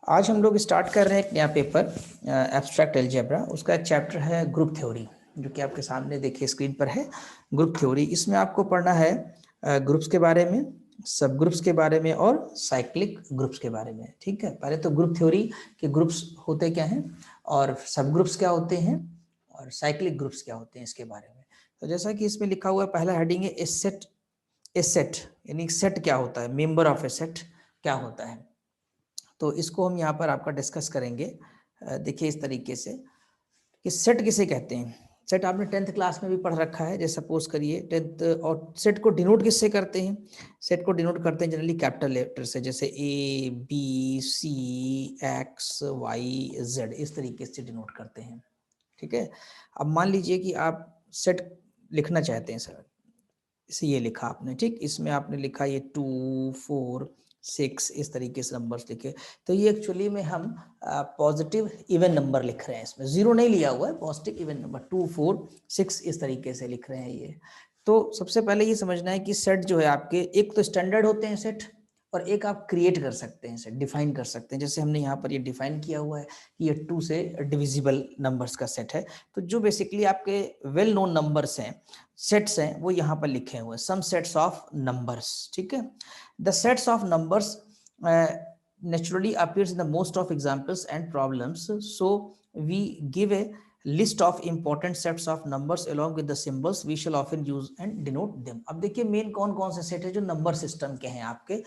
आज हम लोग स्टार्ट कर रहे हैं एक नया पेपर एब्स्ट्रैक्ट अलजेब्रा। उसका एक चैप्टर है ग्रुप थ्योरी, जो कि आपके सामने देखिए स्क्रीन पर है। ग्रुप थ्योरी, इसमें आपको पढ़ना है ग्रुप्स के बारे में, सब ग्रुप्स के बारे में और साइक्लिक ग्रुप्स के बारे में। ठीक है, पहले तो ग्रुप थ्योरी के ग्रुप्स होते क्या हैं और सब ग्रुप्स क्या होते हैं और साइक्लिक ग्रुप्स क्या होते हैं इसके बारे में। तो जैसा कि इसमें लिखा हुआ है, पहला हेडिंग है ए सेट। ए सेट यानी सेट क्या होता है, मेंबर ऑफ ए सेट क्या होता है। तो इसको हम यहाँ पर आपका डिस्कस करेंगे। देखिए इस तरीके से कि सेट किसे कहते हैं। सेट आपने 10th क्लास में भी पढ़ रखा है, जैसे सपोज करिए 10th। और सेट को डिनोट किससे करते हैं? सेट को डिनोट करते हैं जनरली कैपिटल लेटर से, जैसे A B C X Y Z, इस तरीके से डिनोट करते हैं। ठीक है, अब मान लीजिए कि आप सेट लिखना चाहते हैं सर, इसे ये लिखा आपने, ठीक, इसमें आपने लिखा ये 2 4 6 इस तरीके से नंबर्स लिखे। तो ये एक्चुअली में हम पॉजिटिव इवन नंबर लिख रहे हैं, इसमें जीरो नहीं लिया हुआ है, पॉजिटिव इवन नंबर 2 4 6 इस तरीके से लिख रहे हैं ये। तो सबसे पहले ये समझना है कि सेट जो है आपके, एक तो स्टैंडर्ड होते हैं सेट, और एक आप क्रिएट कर सकते हैं सेट, डिफाइन कर सकते हैं। जैसे हमने यहाँ पर ये डिफाइन किया हुआ है कि ये 2 से डिविजिबल नंबर्स का सेट है। तो जो बेसिकली आपके वेल नोन नंबर्स हैं, सेट्स हैं, वो यहाँ पर लिखे हुए हैं, सम सेट्स ऑफ नंबर्स। ठीक है, the sets of numbers naturally appears in the most of examples and problems, so we give a list of important sets of numbers along with the symbols we shall often use and denote them। अब देखिए main कौन कौन से set है जो number system के हैं आपके।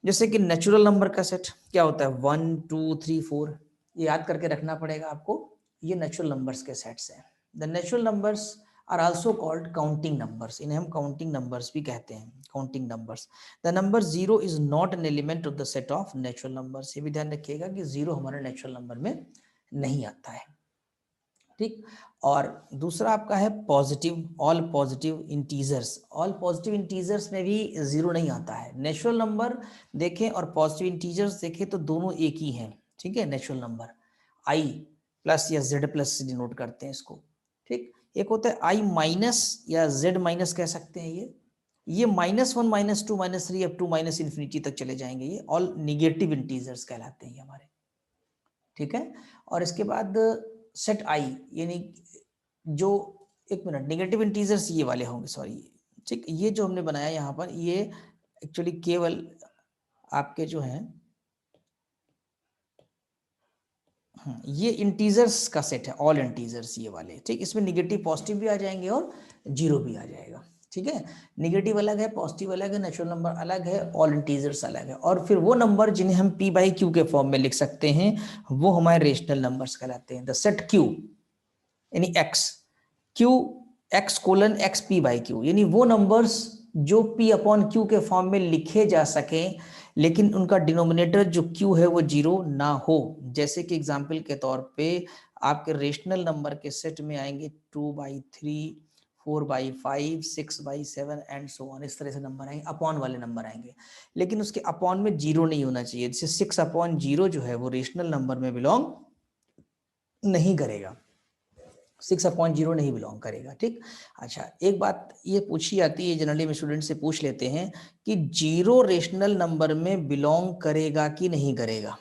जैसे कि नेचुरल नंबर का सेट क्या होता है, 1 2 3 4, ये याद करके रखना पड़ेगा आपको। ये नेचुरल नंबर्स के सेट्स हैं। The natural numbers are also called counting numbers, इन्हें हम काउंटिंग नंबर्स भी कहते हैं, counting numbers. The number zero is not an element of the set of natural numbers, ये भी ध्यान रखिएगा कि जीरो हमारे नेचुरल नंबर में नहीं आता है। ठीक, और दूसरा आपका है positive, all positive integers. All positive integers में भी जीरो नहीं आता है। नेचुरल नंबर देखें और पॉजिटिव इंटीजर्स देखें तो दोनों एक ही हैं। ठीक है, नेचुरल नंबर आई प्लस या जेड प्लस से डिनोट करते हैं इसको। ठीक, एक होता है आई माइनस या जेड माइनस कह सकते हैं। ये -1 -2 -3 अप टू माइनस इन्फिनिटी तक चले जाएंगे, ये ऑल निगेटिव इंटीजर्स कहलाते हैं हमारे। ठीक है, और इसके बाद सेट आई यानी जो, एक मिनट, नेगेटिव इंटीजर्स ये वाले होंगे, सॉरी। ठीक, ये जो हमने बनाया यहाँ पर, ये एक्चुअली केवल आपके जो हैं, ये इंटीजर्स का सेट है, ऑल इंटीजर्स ये वाले। ठीक, इसमें निगेटिव पॉजिटिव भी आ जाएंगे और जीरो भी आ जाएगा। ठीक है, निगेटिव अलग है, पॉजिटिव अलग है, नेचुरल नंबर अलग है, ऑल इंटीजर्स अलग है। और फिर वो नंबर जिन्हें हम p बाई क्यू के फॉर्म में लिख सकते हैं, वो हमारे रेशनल नंबर्स कहलाते हैं। द सेट q यानी x, q x colon x p by Q, यानी वो नंबर्स जो p अपॉन q के फॉर्म में लिखे जा सकें, लेकिन उनका डिनोमिनेटर जो q है वो जीरो ना हो। जैसे कि एग्जाम्पल के तौर पे आपके रेशनल नंबर के सेट में आएंगे 2/3 4/5 6/7 एंड सो ऑन, इस तरह से नंबर आएंगे, अपॉन वाले नंबर आएंगे, लेकिन उसके अपॉन में जीरो नहीं होना चाहिए। जैसे 6/0 जो है वो रेशनल नंबर में बिलोंग नहीं करेगा, 6/0 नहीं बिलोंग करेगा। ठीक, अच्छा, एक बात ये पूछी जाती है जनरली में, स्टूडेंट से पूछ लेते हैं कि जीरो रेशनल नंबर में बिलोंग करेगा कि नहीं करेगा।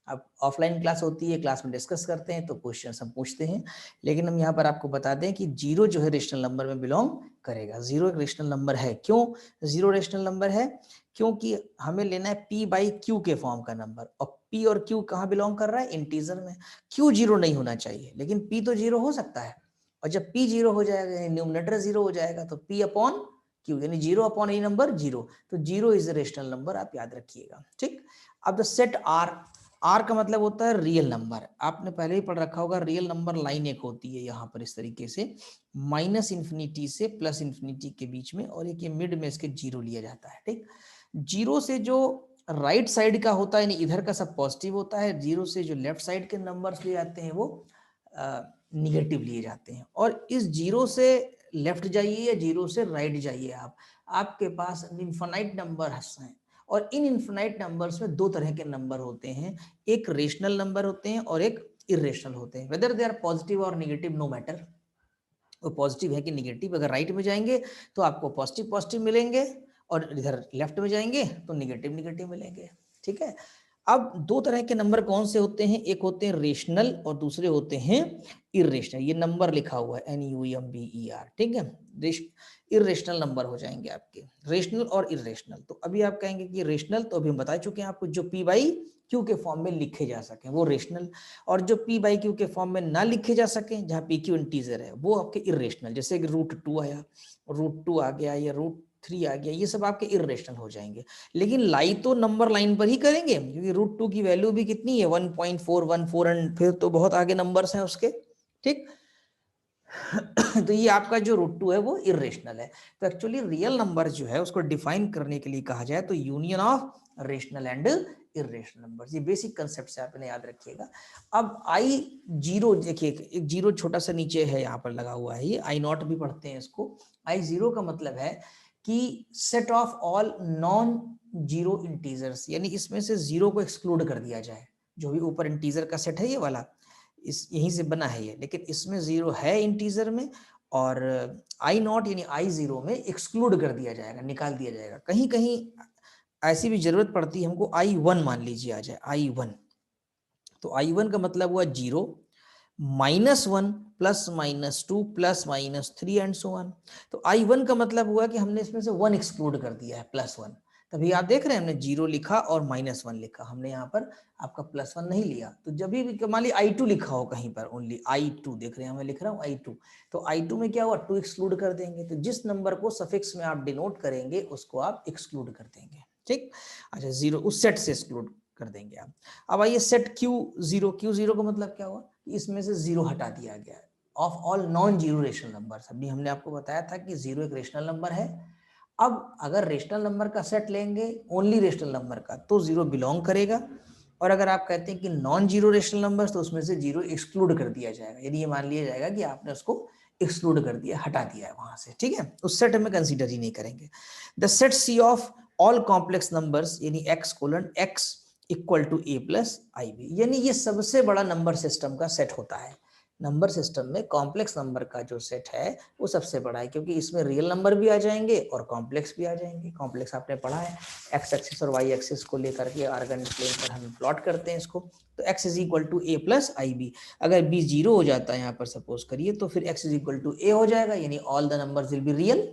अब ऑफलाइन क्लास होती है, क्लास में डिस्कस करते हैं तो क्वेश्चन हम पूछते हैं, लेकिन हम यहाँ पर आपको बता दें कि जीरो जो है रेशनल नंबर में बिलोंग करेगा। जीरो एक रेशनल नंबर है। क्यों जीरो रेशनल नंबर है? क्योंकि हमें लेना है p बाई क्यू के फॉर्म का नंबर, और p और q कहाँ बिलोंग कर रहा है? इंटीजर में। q जीरो नहीं होना चाहिए, लेकिन p तो जीरो हो सकता है, और जब p जीरो हो जाएगा, न्यूमरेटर जीरो हो जाएगा, तो p अपॉन q यानी zero upon any number zero, तो zero is a rational number, आप याद रखिएगा। ठीक, अब द सेट आर का मतलब होता है रियल नंबर। आपने पहले ही पढ़ रखा होगा, रियल नंबर लाइन एक होती है यहाँ पर इस तरीके से, माइनस इन्फिनिटी से प्लस इन्फिनिटी के बीच में, और एक ये मिड में इसके जीरो लिया जाता है। ठीक, जीरो से जो राइट साइड का होता है, यानी इधर का सब पॉजिटिव होता है, जीरो से जो लेफ्ट साइड के नंबर्स लिए जाते हैं वो निगेटिव लिए जाते हैं। और इस जीरो से लेफ्ट जाइए या जीरो से राइट जाइए, आपके पास इनफाइनाइट नंबर हैं, और इन इनफाइनाइट नंबर्स में दो तरह के नंबर होते हैं, एक रेशनल नंबर होते हैं और एक इरेशनल होते हैं। वेदर दे आर पॉजिटिव और नेगेटिव नो मैटर, वो पॉजिटिव है कि नेगेटिव, अगर राइट में जाएंगे तो आपको पॉजिटिव मिलेंगे, और इधर लेफ्ट में जाएंगे तो नेगेटिव मिलेंगे। ठीक है, अब दो तरह के नंबर कौन से होते हैं, एक होते हैं रेशनल और दूसरे होते हैं इरेशनल। ये नंबर लिखा हुआ है NUMBER, ठीक है। इरेशनल नंबर हो जाएंगे आपके, रेशनल और इरेशनल। तो अभी आप कहेंगे कि रेशनल, तो अभी हम बता चुके हैं आपको, जो P बाई क्यू के फॉर्म में लिखे जा सके वो रेशनल, और जो P बाई क्यू के फॉर्म में ना लिखे जा सके, जहाँ P क्यू इंटीजर है, वो आपके इरेशनल। जैसे कि √2 आया, √2 आ गया, या √3 आ गया, ये सब आपके इरेशनल हो जाएंगे। लेकिन लाई तो नंबर लाइन पर ही करेंगे, क्योंकि √2 की वैल्यू भी कितनी है 1.414, एंड फिर तो बहुत आगे नंबर्स हैं उसके, ठीक। तो ये आपका जो √2 है वो इरेशनल है। तो एक्चुअली रियल नंबर जो है उसको डिफाइन करने के लिए कहा जाए तो union of rational and irrational numbers, ये बेसिक कंसेप्ट से आपने याद रखिएगा। अब I0 देखिए, एक जीरो छोटा सा नीचे है यहाँ पर लगा हुआ है, ये I0 भी पढ़ते हैं इसको। I0 का मतलब है कि set of all non zero integers, यानी इसमें से जीरो को एक्सक्लूड कर दिया जाए। जो भी ऊपर इंटीजर का सेट है ये वाला, इस यहीं से बना है ये, लेकिन इसमें जीरो है इंटीजर में, और I0 यानी I0 में एक्सक्लूड कर दिया जाएगा, निकाल दिया जाएगा। कहीं कहीं ऐसी भी जरूरत पड़ती है हमको, I1 मान लीजिए आ जाए, I1, तो I1 का मतलब हुआ 0, -1 +-2 +-3 एंड सो ऑन। तो I1 का मतलब हुआ कि हमने इसमें से 1 एक्सक्लूड कर दिया है, +1। तभी आप देख रहे हैं हमने 0 लिखा और -1 लिखा, हमने यहाँ पर आपका +1 नहीं लिया। तो जब भी मान ली I2 लिखा हो कहीं पर, ओनली I2 देख रहे हैं, मैं लिख रहा हूँ I2, तो I2 में क्या हुआ, 2 एक्सक्लूड कर देंगे। तो जिस नंबर को सफिक्स में आप डिनोट करेंगे उसको आप एक्सक्लूड कर देंगे, ठीक। अच्छा, 0 उस सेट से एक्सक्लूड कर देंगे आप। अब आइए सेट Q0, Q0 का मतलब क्या हुआ, इसमें से 0 हटा दिया गया है of all non zero rational numbers. अभी हमने आपको बताया था कि 0 एक रेशनल नंबर है। अब अगर रेशनल नंबर का सेट लेंगे, ओनली रेशनल नंबर का, तो 0 बिलोंग करेगा, और अगर आप कहते हैं कि नॉन जीरो रेशनल नंबर्स, तो उसमें से 0 एक्सक्लूड कर दिया जाएगा। यदि ये मान लिया जाएगा कि आपने उसको एक्सक्लूड कर दिया, हटा दिया है वहां से, ठीक है, उस सेट में कंसीडर ही नहीं करेंगे। The set C of all complex numbers, यानी x:x equal to A plus IB, यानी ये सबसे बड़ा नंबर सिस्टम का सेट होता है। नंबर सिस्टम में कॉम्प्लेक्स नंबर का जो सेट है वो सबसे बड़ा है, क्योंकि इसमें रियल नंबर भी आ जाएंगे और कॉम्प्लेक्स भी आ जाएंगे। कॉम्प्लेक्स आपने पढ़ा है, एक्स एक्सिस और वाई एक्सिस को लेकर के ऑर्गेनिक प्लेन पर हम प्लॉट करते हैं इसको। तो x is equal to A plus IB, अगर B 0 हो जाता है यहाँ पर सपोज करिए, तो फिर x is equal to A हो जाएगा, यानी all the numbers will be real,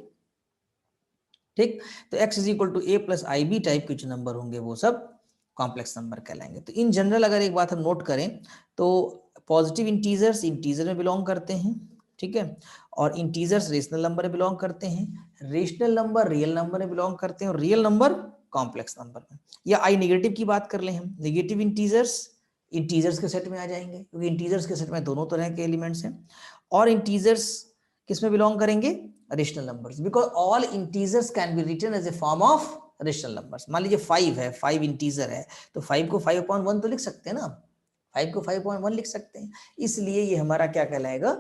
ठीक। तो x is equal to A plus IB type के जो नंबर होंगे वो सब कॉम्प्लेक्स नंबर कहलाएंगे। तो इन जनरल अगर एक बात हम नोट करें तो पॉजिटिव इंटीजर्स इंटीजर में बिलोंग करते हैं, ठीक है, और इंटीजर्स रेशनल नंबर में बिलोंग करते हैं, रेशनल नंबर रियल नंबर में बिलोंग करते हैं, और रियल नंबर कॉम्प्लेक्स नंबर में। या आई नेगेटिव की बात कर लें हम, नेगेटिव इंटीजर्स इंटीजर्स के सेट में आ जाएंगे, क्योंकि इंटीजर्स के सेट में दोनों तरह के एलिमेंट्स हैं, और इंटीजर्स किस में बिलोंग करेंगे, rational numbers, because all integers can be written as a form of rational numbers. मान लीजिए 5 है, 5 इंटीजर है, तो 5 को 5/1 तो लिख सकते हैं ना, 5 को 5/1 लिख सकते हैं, इसलिए ये हमारा क्या कहलाएगा,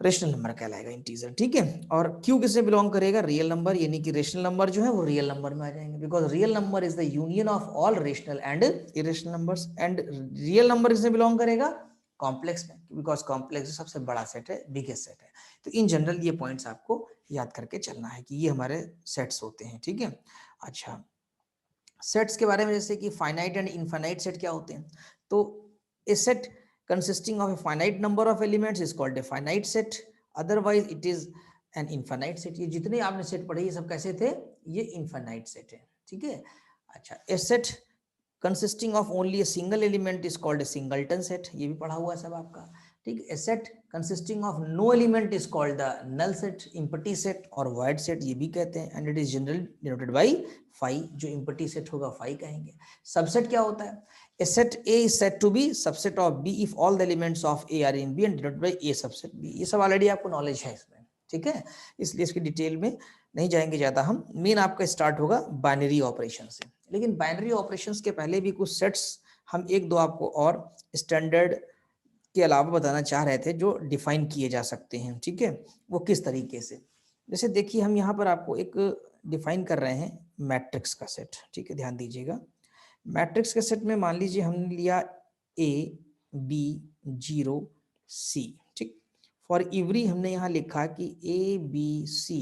रेशनल नंबर कहलाएगा, इंटीजर, ठीक है। और क्यू किससे बिलोंग करेगा, रियल नंबर, यानी कि रेशनल नंबर जो है वो रियल नंबर में आ जाएंगे, because real number is the union of all rational and irrational numbers. And real number किससे बिलोंग करेगा, कॉम्प्लेक्स में, बिकॉज कॉम्प्लेक्स सबसे बड़ा सेट है, बिगेस्ट सेट है। तो इन जनरल ये पॉइंट्स आपको याद करके चलना है कि ये हमारे सेट्स होते हैं, ठीक है। अच्छा, सेट्स के बारे में, जैसे कि फाइनाइट एंड इनफाइनाइट सेट क्या होते हैं, तो ए set consisting of a finite number of elements is called a finite set, otherwise it is an infinite set। ये जितने आपने सेट पढ़े ये सब कैसे थे, ये infinite set है, ठीक है। अच्छा, a set consisting of only a single element is called a singleton set, ये भी पढ़ा हुआ है सब आपका, ठीक है। a set consisting of no element is called the null set, empty set और void set ये भी कहते हैं, and it is generally denoted by phi, जो empty set होगा phi कहेंगे। सबसेट क्या होता है, a set A is said to be subset of B if all the elements of A are in B and denoted by A subset B। ये सब already आपको knowledge है इसमें, ठीक है, इसलिए इसकी डिटेल में नहीं जाएंगे ज्यादा हम। मेन आपका स्टार्ट होगा बाइनरी ऑपरेशन से, लेकिन बाइनरी ऑपरेशंस के पहले भी कुछ सेट्स हम एक दो आपको और स्टैंडर्ड के अलावा बताना चाह रहे थे जो डिफाइन किए जा सकते हैं, ठीक है। वो किस तरीके से, जैसे देखिए हम यहाँ पर आपको एक डिफाइन कर रहे हैं मैट्रिक्स का सेट, ठीक है, ध्यान दीजिएगा। मैट्रिक्स के सेट में मान लीजिए हमने लिया A B 0 C, ठीक। फॉर एवरी हमने यहाँ लिखा कि ABC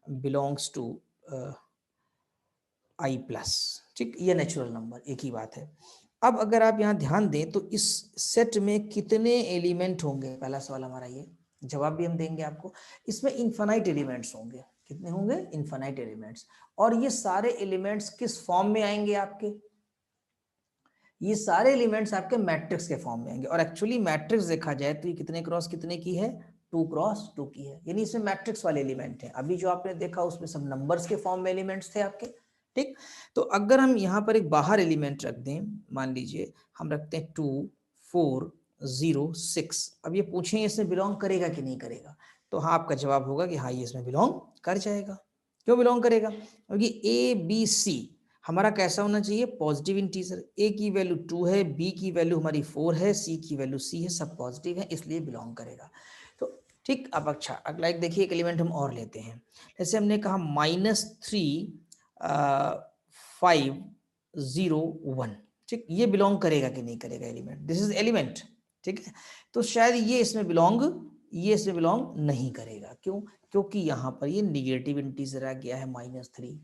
belongs to I plus, ठीक, ये नेचुरल नंबर, एक ही बात है। अब अगर आप यहाँ ध्यान दें तो इस सेट में कितने एलिमेंट होंगे, पहला सवाल हमारा ये, जवाब भी हम देंगे आपको। इसमें इनफाइनाइट एलिमेंट्स होंगे। कितने होंगे? Infinite elements. और ये सारे एलिमेंट्स किस फॉर्म में आएंगे आपके? ये सारे एलिमेंट्स आपके मैट्रिक्स के फॉर्म में आएंगे। और एक्चुअली मैट्रिक्स देखा जाए तो ये कितने क्रॉस कितने की है? 2 क्रॉस 2 की है, यानी इसमें मैट्रिक्स वाले एलिमेंट हैं। अभी जो आपने देखा उसमें सब नंबर्स के फॉर्म में एलिमेंट्स थे आपके। ठीक, तो अगर हम यहाँ पर एक बाहर एलिमेंट रख दें, मान लीजिए हम रखते हैं 2 4 0 6। अब ये पूछें इसमें बिलोंग करेगा कि नहीं करेगा, तो हाँ आपका जवाब होगा कि हाँ ये इसमें बिलोंग कर जाएगा। क्यों बिलोंग करेगा? क्योंकि ए बी सी हमारा कैसा होना चाहिए? Positive integer. ए की वैल्यू 2 है, बी की वैल्यू हमारी 4 है, सी की वैल्यू सी है, सब पॉजिटिव है, इसलिए बिलोंग करेगा। तो ठीक, अब अच्छा अगला एक देखिए, एक एलिमेंट हम और लेते हैं। जैसे हमने कहा -3 5 0 1। ठीक, ये बिलोंग करेगा कि नहीं करेगा एलिमेंट? This is element. ठीक है, तो शायद ये इसमें बिलोंग नहीं करेगा। क्यों? क्योंकि यहाँ पर ये निगेटिव इंटीजर आ गया है -3।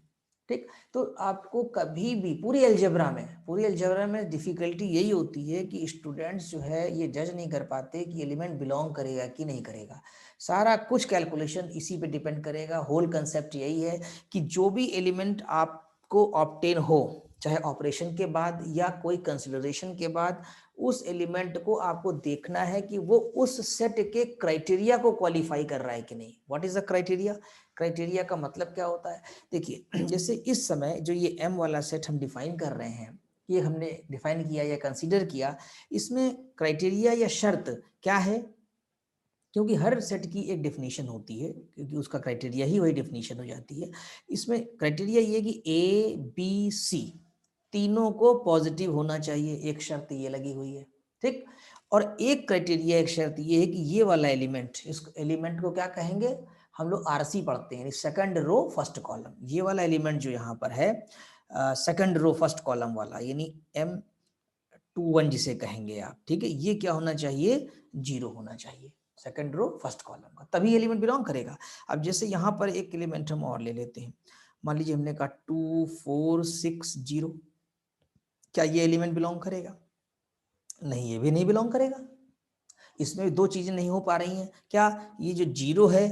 ठीक, तो आपको कभी भी पूरी अलजेब्रा में डिफिकल्टी यही होती है कि स्टूडेंट्स जो है ये जज नहीं कर पाते कि एलिमेंट बिलोंग करेगा कि नहीं करेगा। सारा कुछ कैलकुलेशन इसी पे डिपेंड करेगा। होल कंसेप्ट यही है कि जो भी एलिमेंट आपको ऑब्टेन हो, चाहे ऑपरेशन के बाद या कोई कंसिडरेशन के बाद, उस एलिमेंट को आपको देखना है कि वो उस सेट के क्राइटेरिया को क्वालिफाई कर रहा है कि नहीं। What is the criteria? Criteria का मतलब क्या होता है? देखिए, जैसे इस समय जो ये M वाला सेट हम डिफाइन कर रहे हैं, ये हमने डिफाइन किया या कंसीडर किया, इसमें क्राइटेरिया या शर्त क्या है? क्योंकि हर सेट की एक डेफिनेशन होती है, क्योंकि उसका क्राइटेरिया ही वही डेफिनेशन हो जाती है। इसमें क्राइटेरिया ये कि A B C तीनों को पॉजिटिव होना चाहिए, एक शर्त ये लगी हुई है। ठीक, और एक क्राइटेरिया, एक शर्त ये है कि ये वाला एलिमेंट, इस एलिमेंट को क्या कहेंगे हम लोग? RC पढ़ते हैं, सेकंड रो फर्स्ट कॉलम। ये वाला एलिमेंट जो यहाँ पर है सेकंड रो फर्स्ट कॉलम वाला, यानी M21 जिसे कहेंगे आप। ठीक है, ये क्या होना चाहिए? 0 होना चाहिए, सेकंड रो फर्स्ट कॉलम का, तभी एलिमेंट बिलोंग करेगा। अब जैसे यहाँ पर एक एलिमेंट हम और ले लेते हैं, मान लीजिए हमने कहा 2 4 6 0। क्या ये एलिमेंट बिलोंग करेगा? नहीं, ये भी नहीं बिलोंग करेगा। इसमें भी दो चीजें नहीं हो पा रही हैं। क्या? ये जो 0 है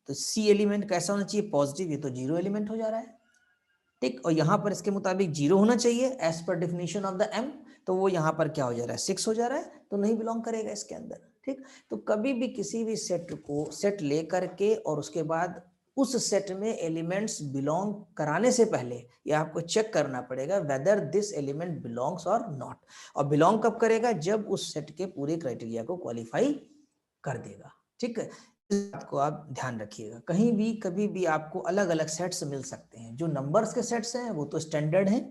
तो C एलिमेंट कैसा होना चाहिए? पॉजिटिव, ये तो 0 एलिमेंट हो जा रहा है। ठीक, और यहाँ पर इसके मुताबिक 0 होना चाहिए as per definition of the M, तो वो यहाँ पर क्या हो जा रहा है? 6 हो जा रहा है, तो नहीं बिलोंग करेगा इसके अंदर। ठीक, तो कभी भी किसी भी सेट लेकर के और उसके बाद उस सेट में एलिमेंट्स बिलोंग कराने से पहले ये आपको चेक करना पड़ेगा वेदर दिस एलिमेंट बिलोंग्स और नॉट। और बिलोंग कब करेगा? जब उस सेट के पूरे क्राइटेरिया को क्वालिफाई कर देगा। ठीक है, इस बात को आप ध्यान रखिएगा। कहीं भी कभी भी आपको अलग अलग सेट्स मिल सकते हैं। जो नंबर्स के सेट्स हैं वो तो स्टैंडर्ड हैं।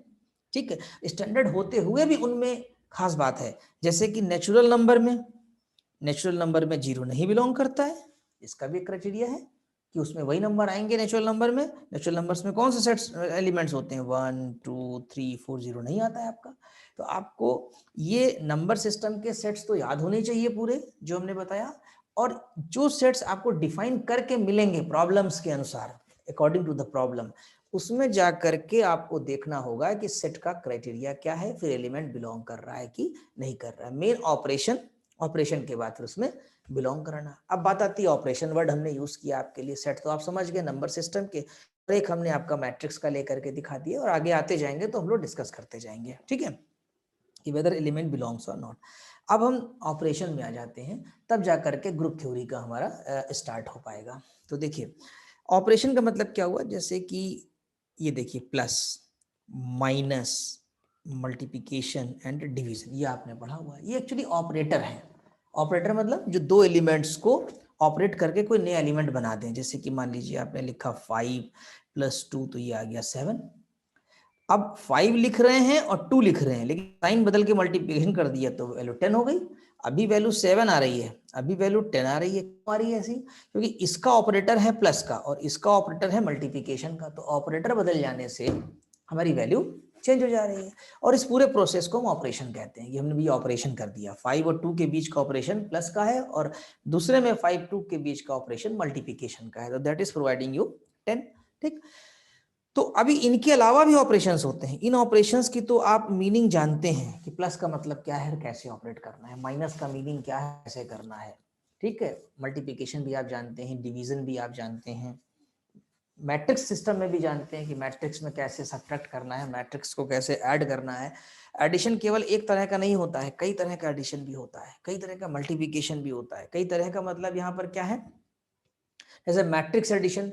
ठीक है, स्टैंडर्ड होते हुए भी उनमें खास बात है, जैसे कि नेचुरल नंबर में 0 नहीं बिलोंग करता है। इसका भी क्राइटेरिया है कि उसमें वही नंबर आएंगे नेचुरल नंबर में। नेचुरल नंबर्स में कौन से सेट्स एलिमेंट्स होते हैं? 1 2 3 4, 0 नहीं आता है आपका। तो आपको ये नंबर सिस्टम के सेट्स तो याद होने चाहिए पूरे जो हमने बताया, और जो सेट्स आपको डिफाइन करके मिलेंगे प्रॉब्लम्स के अनुसार, अकॉर्डिंग टू द प्रॉब्लम, उसमें जा करके आपको देखना होगा कि सेट का क्राइटेरिया क्या है, फिर एलिमेंट बिलोंग कर रहा है कि नहीं कर रहा है। मेन ऑपरेशन के बाद फिर उसमें बिलोंग कराना। अब बात आती है ऑपरेशन, वर्ड हमने यूज किया आपके लिए। सेट तो आप समझ गए नंबर सिस्टम के, एक हमने आपका मैट्रिक्स का लेकर के दिखा दिया, और आगे आते जाएंगे तो हम लोग डिस्कस करते जाएंगे। ठीक है, कि वेदर एलिमेंट बिलोंग्स और नॉट। अब हम ऑपरेशन में आ जाते हैं, तब जाकर के ग्रुप थ्योरी का हमारा स्टार्ट हो पाएगा। तो देखिए, ऑपरेशन का मतलब क्या हुआ? जैसे कि ये देखिए, plus minus multiplication and division, ये आपने पढ़ा हुआ है। ये एक्चुअली ऑपरेटर है। ऑपरेटर मतलब जो दो एलिमेंट्स को ऑपरेट करके कोई नया एलिमेंट बना दें। जैसे कि मान लीजिए आपने लिखा 5 + 2, तो ये आ गया 7। अब 5 लिख रहे हैं और 2 लिख रहे हैं, लेकिन साइन बदल के मल्टीप्लिकेशन कर दिया तो वैल्यू 10 हो गई। अभी वैल्यू 7 आ रही है, अभी वैल्यू 10 आ रही है। क्यों आ रही है ऐसी? क्योंकि इसका ऑपरेटर है प्लस का और इसका ऑपरेटर है मल्टीप्लिकेशन का, तो ऑपरेटर बदल जाने से हमारी वैल्यू चेंज हो जा रही है। और इस पूरे प्रोसेस को हम ऑपरेशन कहते हैं। ये हमने भी ऑपरेशन कर दिया। 5 और 2 के बीच का ऑपरेशन प्लस का है, और दूसरे में 5 2 के बीच का ऑपरेशन मल्टीप्लिकेशन का है, तो दैट इज प्रोवाइडिंग यू 10। ठीक, तो अभी इनके अलावा भी ऑपरेशंस होते हैं। इन ऑपरेशंस की तो आप मीनिंग जानते हैं कि प्लस का मतलब क्या है, कैसे ऑपरेट करना है, माइनस का मीनिंग क्या है, कैसे करना है, ठीक है। मल्टीप्लिकेशन भी आप जानते हैं, डिवीजन भी आप जानते हैं, मैट्रिक्स सिस्टम में भी जानते हैं कि मैट्रिक्स में कैसे सब्ट्रैक्ट करना है, मैट्रिक्स को कैसे ऐड करना है। एडिशन केवल एक तरह का नहीं होता है, कई तरह का एडिशन भी होता है, कई तरह का मल्टीप्लिकेशन भी होता है, कई तरह का मतलब यहाँ पर क्या है, जैसे मैट्रिक्स एडिशन,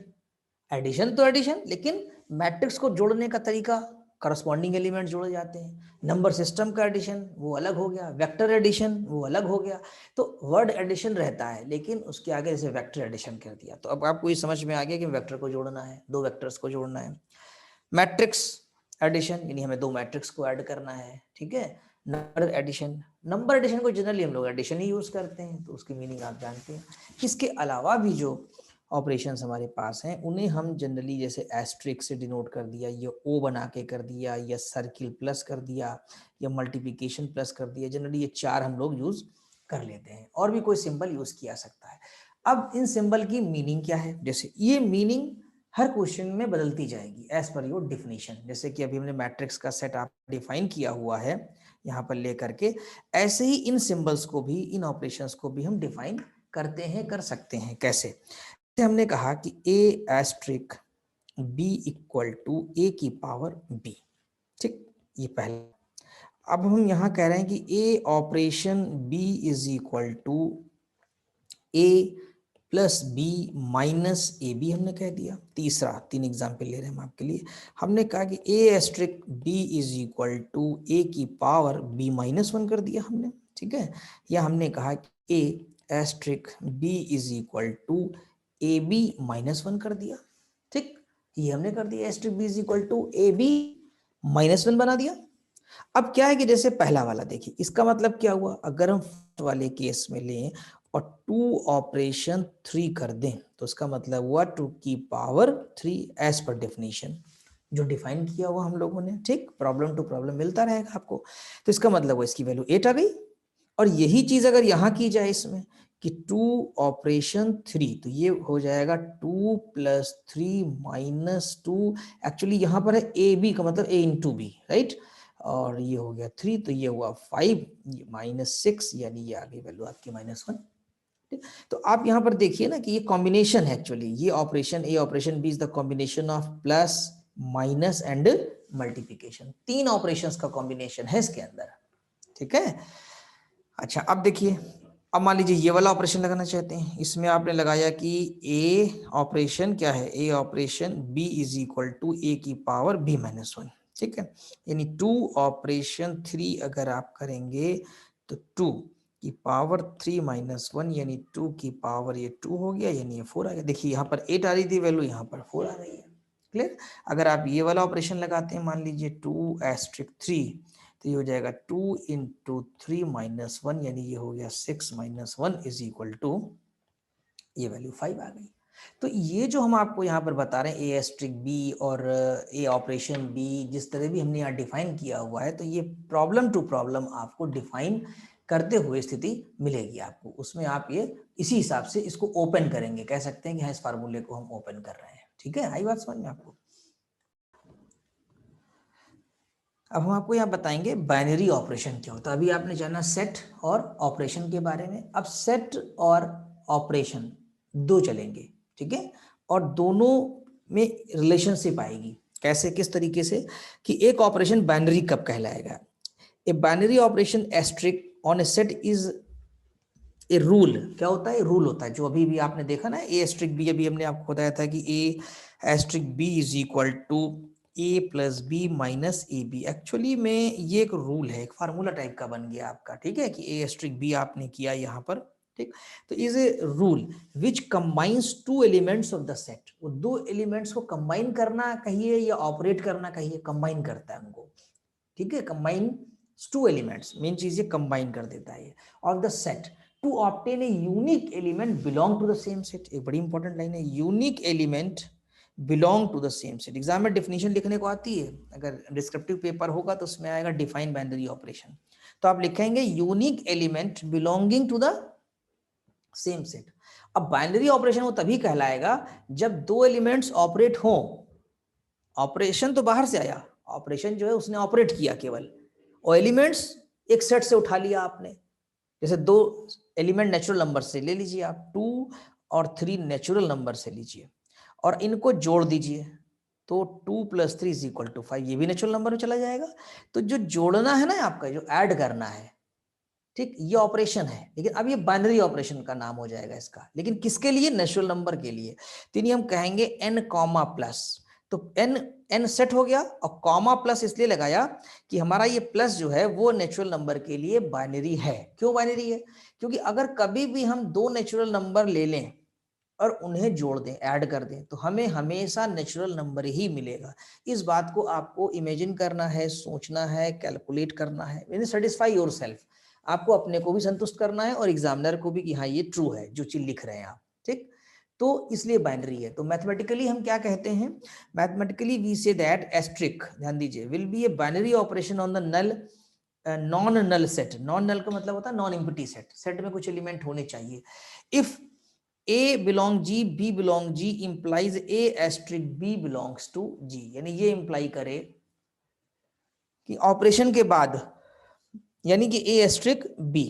एडिशन तो एडिशन, लेकिन मैट्रिक्स को जोड़ने का तरीका, करस्पॉन्डिंग एलिमेंट जोड़े जाते हैं। नंबर सिस्टम का एडिशन वो अलग हो गया, वेक्टर एडिशन वो अलग हो गया। तो वर्ड एडिशन रहता है, लेकिन उसके आगे जैसे वेक्टर एडिशन कर दिया, तो अब आपको ये समझ में आ गया कि वेक्टर को जोड़ना है, दो वेक्टर्स को जोड़ना है। मैट्रिक्स एडिशन यानी हमें दो मैट्रिक्स को ऐड करना है, ठीक है। नंबर एडिशन, नंबर एडिशन को जनरली हम लोग एडिशन ही यूज करते हैं, तो उसकी मीनिंग आप जानते हैं। इसके अलावा भी जो ऑपरेशंस हमारे पास हैं उन्हें हम जनरली जैसे एस्ट्रिक से डिनोट कर दिया, या ओ बना के कर दिया, या सर्किल प्लस कर दिया, या मल्टीप्लिकेशन प्लस कर दिया, जनरली ये चार हम लोग यूज कर लेते हैं, और भी कोई सिंबल यूज किया सकता है। अब इन सिंबल की मीनिंग क्या है, जैसे ये मीनिंग हर क्वेश्चन में बदलती जाएगी एज पर योर डिफिनीशन। जैसे कि अभी हमने मैट्रिक्स का सेट आप डिफाइन किया हुआ है यहाँ पर लेकर के, ऐसे ही इन सिंबल्स को भी, इन ऑपरेशंस को भी हम डिफाइन करते हैं, कर सकते हैं। कैसे? हमने कहा कि a asterisk b equal to a की पावर b, ठीक, ये पहला। अब हम यहाँ कह रहे हैं कि a operation b is equal to a plus b minus A B, हमने कह दिया। तीसरा, तीन एग्जाम्पल ले रहे हैं हम आपके लिए। हमने कहा कि a asterisk b is equal to a की पावर b माइनस 1 कर दिया हमने, ठीक है। या हमने कहा कि a asterisk b is equal to A B minus 1 कर दिया, ठीक, ये हमने कर दिया। Asterisk B is equal to A B minus 1 बना दिया। अब क्या है कि जैसे पहला वाला देखिए, इसका मतलब क्या हुआ, अगर हम फर्स्ट वाले केस में लें और 2 ऑपरेशन 3 कर दें, तो उसका मतलब हुआ 2 की पावर 3 एज पर डेफिनेशन जो डिफाइन किया हुआ हम लोगों ने, ठीक। प्रॉब्लम टू प्रॉब्लम मिलता रहेगा आपको। तो इसका मतलब हुआ इसकी वैल्यू 8 आ गई। और यही चीज अगर यहां की जाए इसमें कि 2 ऑपरेशन 3, तो ये हो जाएगा 2 प्लस 3 माइनस 2। एक्चुअली यहां पर है ए बी का मतलब ए इंटू बी, राइट। और ये हो गया 3, तो ये हुआ 5, ये माइनस 6, यानी ये आ गई वैल्यू आपकी -1। तो आप यहाँ पर देखिए ना कि ये कॉम्बिनेशन है एक्चुअली, ये operation A operation B is the combination of plus minus and multiplication. 3 operations का कॉम्बिनेशन है इसके अंदर, ठीक है। अच्छा, अब देखिए, अब मान लीजिए ये वाला ऑपरेशन लगाना चाहते हैं, इसमें आपने लगाया कि ए ऑपरेशन क्या है, A operation B is equal to A की पावर बी माइनस 1, ठीक है। यानी 2 ऑपरेशन 3 अगर आप करेंगे तो 2 की पावर 3 माइनस 1, यानी 2 की पावर ये 2 हो गया, यानी ये 4 आ गया। देखिए यहाँ पर 8 आ रही थी वैल्यू, यहाँ पर 4 आ रही है। क्लियर? अगर आप ये वाला ऑपरेशन लगाते हैं, मान लीजिए 2 एस्ट्रिक 3, तो ये हो जाएगा 2 इंटू 3 माइनस 1, यानी ये हो गया 6 माइनस 1 इज इक्वल टू, ये वैल्यू 5 आ गई। तो ये जो हम आपको यहाँ पर बता रहे हैं ए एस्ट्रिक बी और ए ऑपरेशन बी, जिस तरह भी हमने यहाँ डिफाइन किया हुआ है, तो ये प्रॉब्लम टू प्रॉब्लम आपको डिफाइन करते हुए स्थिति मिलेगी आपको। उसमें आप ये इसी हिसाब से इसको ओपन करेंगे, कह सकते हैं कि हाँ इस फार्मूले को हम ओपन कर रहे हैं, ठीक है। आई बात समझ में आपको? अब हम आपको यहाँ बताएंगे बाइनरी ऑपरेशन क्या होता है। अभी आपने जाना सेट और ऑपरेशन के बारे में। अब सेट और ऑपरेशन दो चलेंगे, ठीक है, और दोनों में रिलेशनशिप आएगी। कैसे, किस तरीके से कि एक ऑपरेशन बाइनरी कब कहलाएगा। A binary operation asterisk on a set is a rule. क्या होता है? रूल होता है, जो अभी भी आपने देखा ना, ए एस्ट्रिक बी, अभी हमने आपको बताया था कि A asterisk B is equal to A plus B minus A B. Actually में ये एक रूल है, एक फार्मूला टाइप का बन गया आपका, ठीक है, कि ए एस्ट्रिक बी आपने किया यहाँ पर, ठीक। तो is a rule which combines 2 elements of the set. वो 2 एलिमेंट्स को कंबाइन करना कहिए या ऑपरेट करना कहिए, कंबाइन करता है उनको, ठीक है। कंबाइन 2 एलिमेंट्स, मेन चीज ये कंबाइन कर देता है of the set to obtain a unique element belong to the same set. एक बड़ी इंपॉर्टेंट लाइन है, unique element belong to the same set. Exam में डेफिनेशन लिखने को आती है, अगर डिस्क्रिप्टिव पेपर होगा तो उसमें आएगा डिफाइन बाइनरी ऑपरेशन, तो आप लिखेंगे unique element belonging to the same set. अब बाइनरी ऑपरेशन वो तभी कहलाएगा जब 2 एलिमेंट्स ऑपरेट हों, ऑपरेशन तो बाहर से आया, ऑपरेशन जो है उसने ऑपरेट किया केवल, और एलिमेंट्स एक सेट से उठा लिया आपने। जैसे 2 एलिमेंट नेचुरल नंबर से ले लीजिए आप, 2 और 3 नेचुरल नंबर से लीजिए और इनको जोड़ दीजिए, तो 2 + 3 = 5, ये भी नेचुरल नंबर में चला जाएगा। तो जो जोड़ना है ना आपका, जो ऐड करना है, ठीक, ये ऑपरेशन है, लेकिन अब ये बाइनरी ऑपरेशन का नाम हो जाएगा इसका। लेकिन किसके लिए? नेचुरल नंबर के लिए। तो इन्हें हम कहेंगे n, तो n सेट हो गया, और कॉमा प्लस इसलिए लगाया कि हमारा ये प्लस जो है वो नेचुरल नंबर के लिए बाइनरी है। क्यों बाइनरी है? क्योंकि अगर कभी भी हम 2 नेचुरल नंबर ले लें और उन्हें जोड़ दें, ऐड कर दें, तो हमें हमेशा नेचुरल नंबर ही मिलेगा। इस बात को आपको इमेजिन करना है, सोचना है, कैलकुलेट करना है, यानी सेटिस्फाई योरसेल्फ। आपको अपने को भी संतुष्ट करना है और एग्जामिनर को भी कि हाँ ये ट्रू है जो चीज लिख रहे हैं आप, ठीक। तो इसलिए बाइनरी है। तो मैथमेटिकली हम क्या कहते हैं? Mathematically we say that asterisk, ध्यान दीजिए, will be a binary operation on the null non null set. Non null का मतलब होता है नॉन एम्प्टी सेट, सेट में कुछ एलिमेंट होने चाहिए। If A belong G, B belong G implies A asterisk B belongs to G, यानी ये इंप्लाई करे कि ऑपरेशन के बाद, यानी कि A asterisk B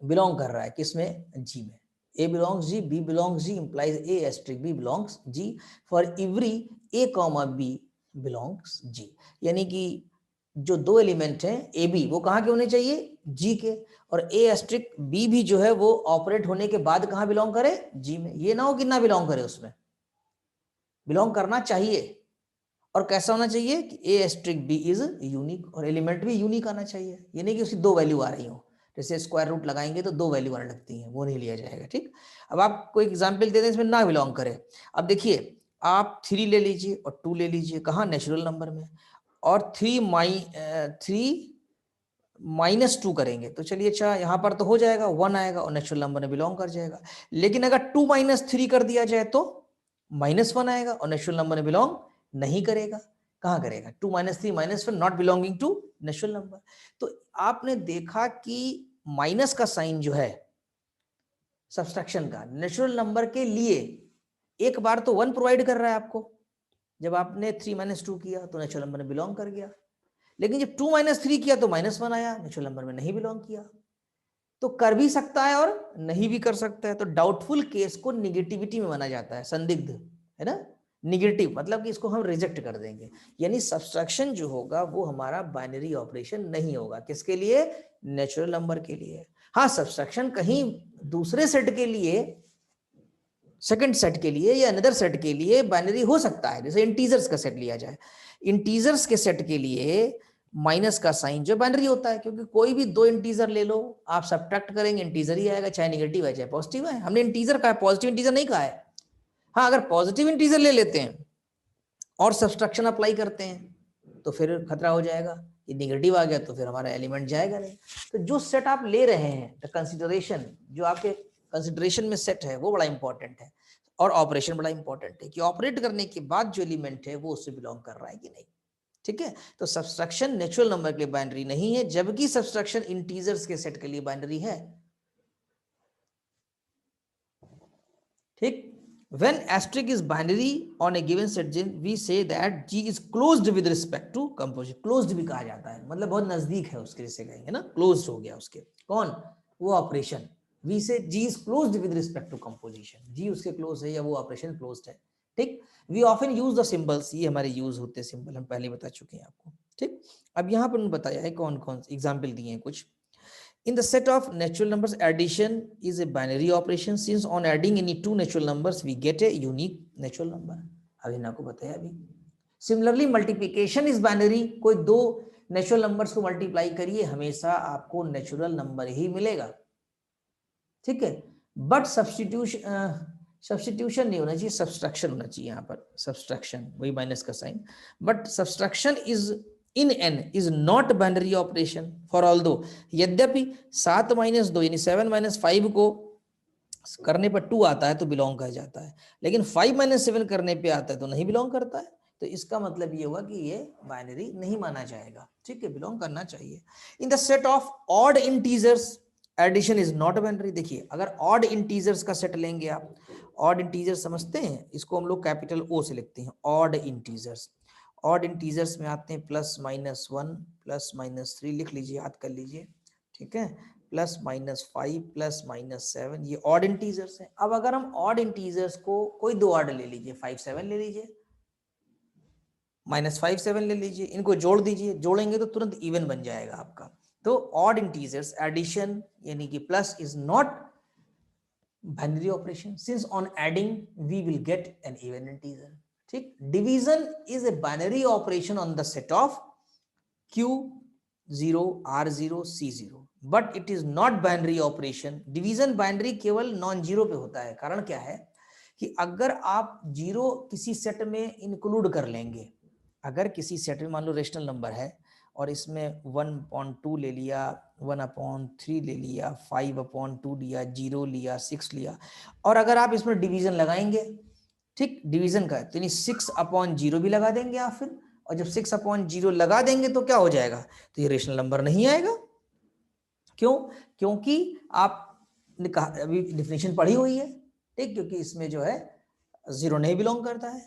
बिलोंग कर रहा है किसमें? G में। A belongs G, B belongs G implies A asterisk B belongs G for every A, B belongs G, यानी कि जो 2 एलिमेंट हैं ए बी, वो कहाँ के होने चाहिए? जी के। और ए एस्ट्रिक बी भी जो है वो ऑपरेट होने के बाद कहाँ बिलोंग करे? जी में। ये ना हो कि ना बिलोंग करे, उसमें बिलोंग करना चाहिए। और कैसा होना चाहिए कि A asterisk B is unique, और एलिमेंट भी यूनिक आना चाहिए। ये नहीं कि उसकी 2 वैल्यू आ रही हो, जैसे स्क्वायर रूट लगाएंगे तो 2 वैल्यू आने लगती हैं, वो नहीं लिया जाएगा, ठीक। अब आप कोई एग्जाम्पल दे दें इसमें ना बिलोंग करे। अब देखिए, आप 3 ले लीजिए और 2 ले लीजिए, कहाँ? नेचुरल नंबर में। और 3 -2 करेंगे तो चलिए, अच्छा यहाँ पर तो हो जाएगा, 1 आएगा और नेचुरल नंबर में बिलोंग कर जाएगा। लेकिन अगर 2 - 3 कर दिया जाए तो -1 आएगा और नेचुरल नंबर में बिलोंग नहीं करेगा। कहाँ करेगा? 2 - 3 -1 not belonging to natural number. तो आपने देखा कि माइनस का साइन जो है सब्सट्रैक्शन का, नेचुरल नंबर के लिए एक बार तो 1 प्रोवाइड कर रहा है आपको, जब आपने 3 - 2 किया तो नेचुरल नंबर में बिलोंग कर गया। लेकिन जब 2 - 3 किया तो -1 आया, नेचुरल नंबर में नहीं बिलोंग किया। तो कर भी सकता है और नहीं भी कर सकता है। तो डाउटफुल केस को निगेटिविटी में माना जाता है, संदिग्ध, है ना। निगेटिव मतलब कि इसको हम रिजेक्ट कर देंगे, यानी सब्सट्रैक्शन जो होगा वो हमारा बाइनरी ऑपरेशन नहीं होगा। किसके लिए? नेचुरल नंबर के लिए। हाँ, सब्सट्रैक्शन कहीं दूसरे सेट के लिए, सेकंड सेट के लिए या अनदर सेट के लिए बाइनरी हो सकता है। जैसे इंटीजर्स का सेट लिया जाए, इंटीजर्स के सेट के लिए माइनस का साइन जो बाइनरी होता है, क्योंकि कोई भी 2 इंटीजर ले लो, आप सब्ट्रैक्ट करेंगे इंटीजर ही आएगा, चाहे नेगेटिव है चाहे पॉजिटिव है। हमने इंटीजर कहा है, पॉजिटिव इंटीजर नहीं कहा है। हाँ, अगर पॉजिटिव इंटीजर ले लेते हैं और सब्सट्रैक्शन अप्लाई करते हैं तो फिर खतरा हो जाएगा कि नेगेटिव आ गया तो फिर हमारा एलिमेंट जाएगा नहीं। तो जो सेट आप ले रहे हैं, द कंसिडरेशन, जो आपके कंसिडरेशन में सेट है, वो बड़ा इंपॉर्टेंट है। और ऑपरेशन बड़ा इंपॉर्टेंट है कि ऑपरेट करने के बाद जो एलिमेंट है वो उससे बिलोंग कर रहा है कि नहीं, ठीक है। तो सब्सट्रैक्शन नेचुरल नंबर के लिए बाइनरी नहीं है, जबकि सब्सट्रैक्शन इंटीजर्स के सेट के लिए बाइनरी है, ठीक। When asterisk is binary on a given set, we say that G is closed with respect to composition. Closed भी कहा जाता है, मतलब बहुत नजदीक है उसके, जैसे कहेंगे ना, closed हो गया उसके। कौन? वो operation. We say G is closed with respect to composition. G उसके क्लोज है या वो ऑपरेशन क्लोज्ड है, ठीक। We often use the symbols, ये हमारे यूज होते हैं सिंबल, हम पहले बता चुके हैं आपको, ठीक। अब यहाँ पर बताया है कौन कौन एग्जाम्पल दिए हैं कुछ। In the set of natural numbers, addition is a binary operation, since on adding any 2 natural numbers we get a unique natural number. अभी ना को बताया अभी। Similarly, multiplication is binary, कोई 2 नेचुरल नंबर्स को मल्टीप्लाई करिए, हमेशा आपको नेचुरल नंबर ही मिलेगा, ठीक है। बट सब्स्टिट्यूशन नहीं होना चाहिए, सब्सट्रैक्शन होना चाहिए यहाँ पर, सब्सट्रैक्शन, वही माइनस का sign. But subtraction is in n is not binary operation for although, यद्यपि 7 - 2 यानी 7 - 5 को करने पर 2 आता है तो बिलोंग कर जाता है, लेकिन 5 - 7 करने पे आता है तो नहीं बिलोंग करता है। तो इसका मतलब ये हुआ कि ये बाइनरी नहीं माना जाएगा, ठीक है, बिलोंग करना चाहिए। In the set of odd integers, addition is not binary. देखिए, अगर ऑड इंटीजर्स का सेट लेंगे आप ऑड इंटीजर समझते हैं, इसको हम लोग कैपिटल ओ से लिखते हैं, ऑड इंटीजर्स। ऑड इंटीजर्स में आते हैं +-1 +-3 लिख लीजिए, याद कर लीजिए, ठीक है, +-5 +-7, ये ऑड इंटीजर्स हैं। अब अगर हम ऑड इंटीजर्स को कोई दो ऑर्डर ले लीजिए, 5 7 ले लीजिए, -5 7 ले लीजिए, इनको जोड़ दीजिए, जोड़ेंगे तो तुरंत इवन बन जाएगा आपका। तो ऑड इंटीजर्स एडिशन यानी कि plus is not binary operation, since on adding we will get an even integer, ठीक। Division is a binary operation on the set of Q0 R0 C0, but it is not binary operation. Division binary केवल non zero पे होता है। कारण क्या है कि अगर आप जीरो किसी सेट में इंक्लूड कर लेंगे, अगर किसी सेट में मान लो रेशनल नंबर है और इसमें 1/2 ले लिया, 1/3 ले लिया, 5/2 लिया, 0 लिया, 6 लिया, और अगर आप इसमें डिवीजन लगाएंगे, ठीक, डिवीजन का तो 6/0 भी लगा देंगे आप फिर, और जब 6/0 लगा देंगे तो क्या हो जाएगा, तो ये रेशनल नंबर नहीं आएगा। क्यों? क्योंकि आपने कहा, अभी डिफिनेशन पढ़ी हुई है, ठीक, क्योंकि इसमें जो है जीरो नहीं बिलोंग करता है,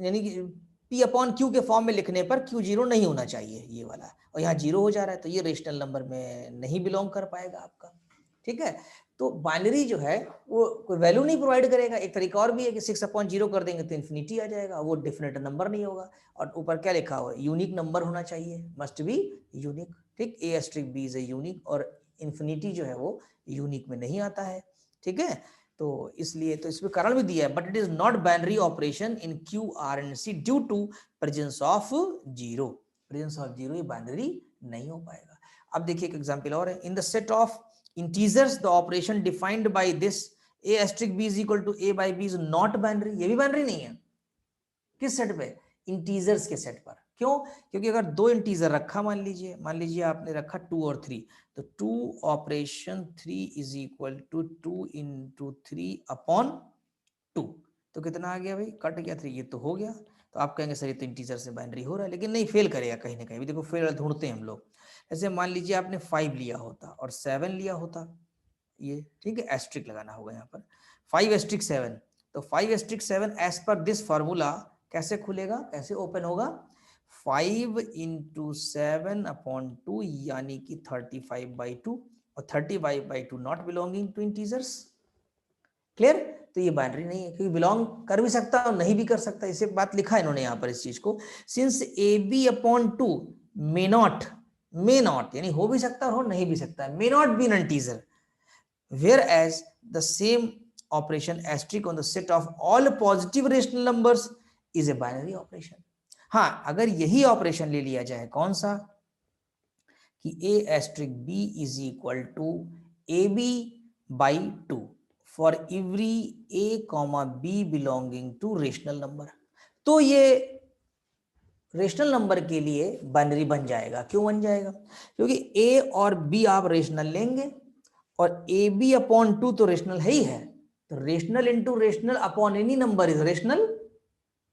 यानी कि P/Q के फॉर्म में लिखने पर Q0 नहीं होना चाहिए ये वाला, और यहाँ जीरो हो जा रहा है, तो ये रेशनल नंबर में नहीं बिलोंग कर पाएगा आपका, ठीक है। तो बाइनरी जो है वो कोई वैल्यू नहीं प्रोवाइड करेगा। एक तरीका और भी है कि 6/0 कर देंगे तो इन्फिनिटी आ जाएगा, वो डेफिनेट नंबर नहीं होगा। और ऊपर क्या लिखा हुआ है, यूनिक नंबर होना चाहिए, मस्ट बी यूनिक, ठीक, A*B इज ए यूनिक, और इन्फिनिटी जो है वो यूनिक में नहीं आता है, ठीक है। तो इसलिए तो इसमें कारण भी दिया है, but it is not binary operation in Q R and C due to presence of zero. Presence of zero ये बाइनरी नहीं हो पाएगा। अब देखिए एक एग्जांपल और है, in the set of integers the operation defined by this A*B is equal to A by B is not binary. ये भी बाइनरी नहीं है। किस सेट पे? इंटीजर्स के सेट पर। क्यों? क्योंकि अगर दो इंटीजर रखा, मान लीजिए आपने रखा 2 और 3, तो 2 operation 3 is equal to 2 into 3/2, तो कितना आ गया भाई, कट गया 3, ये तो हो गया। तो आप कहेंगे सर ये तो इंटीजर से बाइनरी हो रहा है, लेकिन नहीं, फेल करेगा कहीं ना कहीं भी। देखो फेल ढूंढते हैं हम लोग। ऐसे मान लीजिए आपने 5 लिया होता और 7 लिया होता, ये ठीक है, एस्ट्रिक लगाना होगा यहाँ पर, 5*7, तो 5*7 एज पर दिस फॉर्मूला कैसे खुलेगा, कैसे ओपन होगा, 5 into 7/2 यानी कि 35/2, और 35/2 not belonging to integers. Clear? तो ये बाइनरी नहीं है, क्योंकि बिलोंग कर भी सकता और नहीं भी कर सकता, इसे बात लिखा है इन्होंने यहाँ पर इस चीज को। सिंस AB/2 मे नॉट यानी हो भी सकता और हो नहीं भी सकता है, may not be N integer, whereas the same operation asterisk on the set of all positive rational numbers is a binary operation। हाँ, अगर यही ऑपरेशन ले लिया जाए, कौन सा, कि A*B is equal to AB/2 for every A, B belonging to rational number, तो ये रेशनल नंबर के लिए बाइनरी बन जाएगा। क्यों बन जाएगा? क्योंकि A और B आप रेशनल लेंगे, और AB/2 तो रेशनल है ही है, तो rational into rational upon any number is rational.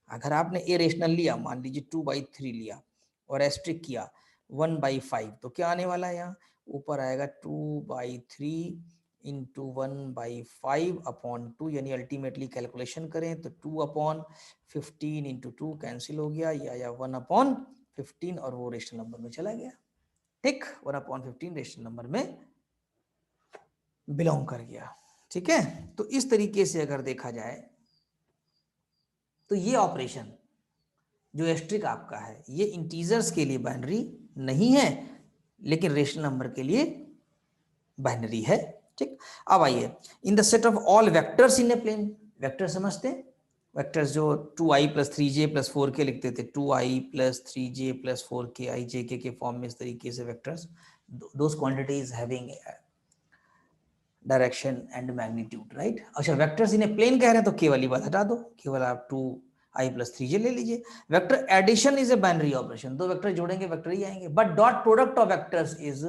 अगर आपने A रेशनल लिया, मान लीजिए 2/3 लिया और एस्ट्रिक किया 1/5, तो क्या आने वाला है, यहाँ ऊपर आएगा 2/3 into 1/5/2, यानी अल्टीमेटली कैलकुलेशन करें तो 2/15 into 2 कैंसिल हो गया, या 1/15, और वो रेशनल नंबर में चला गया, ठीक, 1/15 रेशनल नंबर में बिलोंग कर गया, ठीक है। तो इस तरीके से अगर देखा जाए तो ये ऑपरेशन जो एस्ट्रिक आपका है, ये इंटीजर्स के लिए बाइनरी नहीं है, लेकिन रेशनल नंबर के लिए बाइनरी है, ठीक। अब आइए, in the set of all vectors in a plane, vector समझते हैं, वेक्टर्स जो 2i + 3j + 4k लिखते थे, 2i + 3j + 4k i j k के फॉर्म में, इस तरीके से vectors, those quantities having direction and magnitude, right. अच्छा, वेक्टर्स इन ए प्लेन कह रहे हैं तो केवल ही बात हटा दो, केवल आप 2i + 3j ले लीजिए। Vector addition is a binary operation, दो वेक्टर जोड़ेंगे वेक्टर ही आएंगे, but dot product of vectors is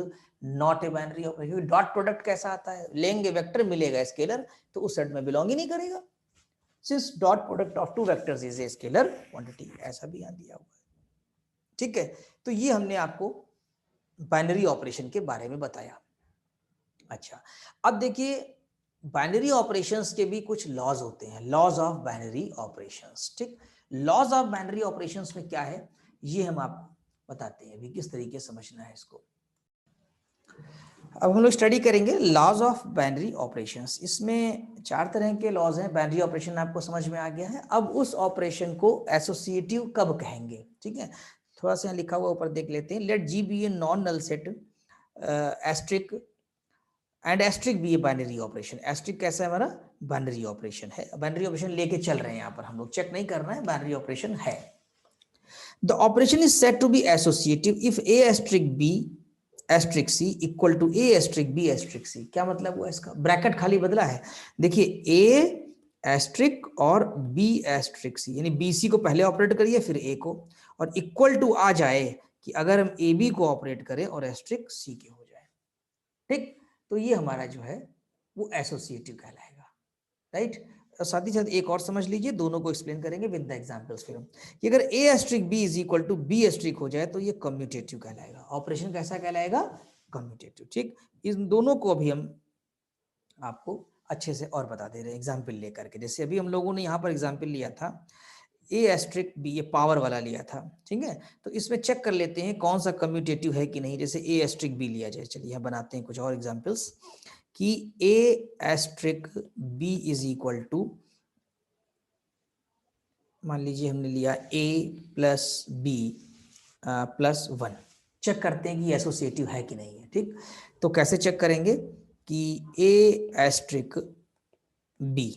not a binary operation. Dot product कैसा आता है, लेंगे वेक्टर मिलेगा स्केलर, तो उस सेट में बिलोंग ही नहीं करेगा, since dot product of two vectors is a scalar quantity, ऐसा भी यहां दिया हुआ है, ठीक है। तो ये हमने आपको बाइनरी ऑपरेशन के बारे में बताया। अच्छा, अब देखिए बाइनरी ऑपरेशंस के भी कुछ लॉज होते हैं, लॉज ऑफ बाइनरी ऑपरेशंस। ठीक, लॉज ऑफ बाइनरी ऑपरेशंस में क्या है ये हम आपको बताते हैं अभी, किस तरीके से समझना है इसको। अब हम लोग स्टडी करेंगे लॉज ऑफ बाइनरी ऑपरेशंस। इसमें 4 तरह के लॉज हैं। बाइनरी ऑपरेशन आपको समझ में आ गया है। अब उस ऑपरेशन को एसोसिएटिव कब कहेंगे, ठीक है। थोड़ा सा लिखा हुआ ऊपर देख लेते हैं। Let G be a non null set asterisk and asterisk be a binary operation. Asterisk कैसा है हमारा, बाइनरी ऑपरेशन है। बाइनरी ऑपरेशन लेके चल रहे हैं यहाँ पर, हम लोग चेक नहीं कर रहे हैं, बाइनरी ऑपरेशन है। The operation is said to be associative if A asterisk B asterisk C equal to A asterisk B asterisk C. क्या मतलब हुआ इसका, ब्रैकेट खाली बदला है। देखिए ए एस्ट्रिक और बी एस्ट्रिक सी, यानी बी सी को पहले ऑपरेट करिए फिर ए को, और इक्वल टू आ जाए कि अगर हम ए बी को ऑपरेट करें और एस्ट्रिक सी के हो जाए। ठीक, तो ये हमारा जो है वो एसोसिएटिव कहलाएगा, राइट। और साथ ही साथ एक और समझ लीजिए, दोनों को एक्सप्लेन करेंगे विद द एग्जांपल्स फिर हम, कि अगर A asterisk B is equal to B asterisk हो जाए तो ये कम्यूटेटिव कहलाएगा। ऑपरेशन कैसा कहलाएगा, कम्यूटेटिव। ठीक, इन दोनों को अभी हम आपको अच्छे से और बता दे रहे हैं एग्जाम्पल लेकर के। जैसे अभी हम लोगों ने यहाँ पर एग्जाम्पल लिया था ए एस्ट्रिक बी, ये पावर वाला लिया था, ठीक है। तो इसमें चेक कर लेते हैं कौन सा कम्यूटेटिव है कि नहीं। जैसे ए एस्ट्रिक बी लिया जाए, चलिए यहाँ बनाते हैं कुछ और एग्जाम्पल्स, कि A asterisk B is equal to, मान लीजिए हमने लिया a plus B plus 1। Check करते हैं कि एसोसिएटिव है कि नहीं है। ठीक, तो कैसे चेक करेंगे कि a एस्ट्रिक b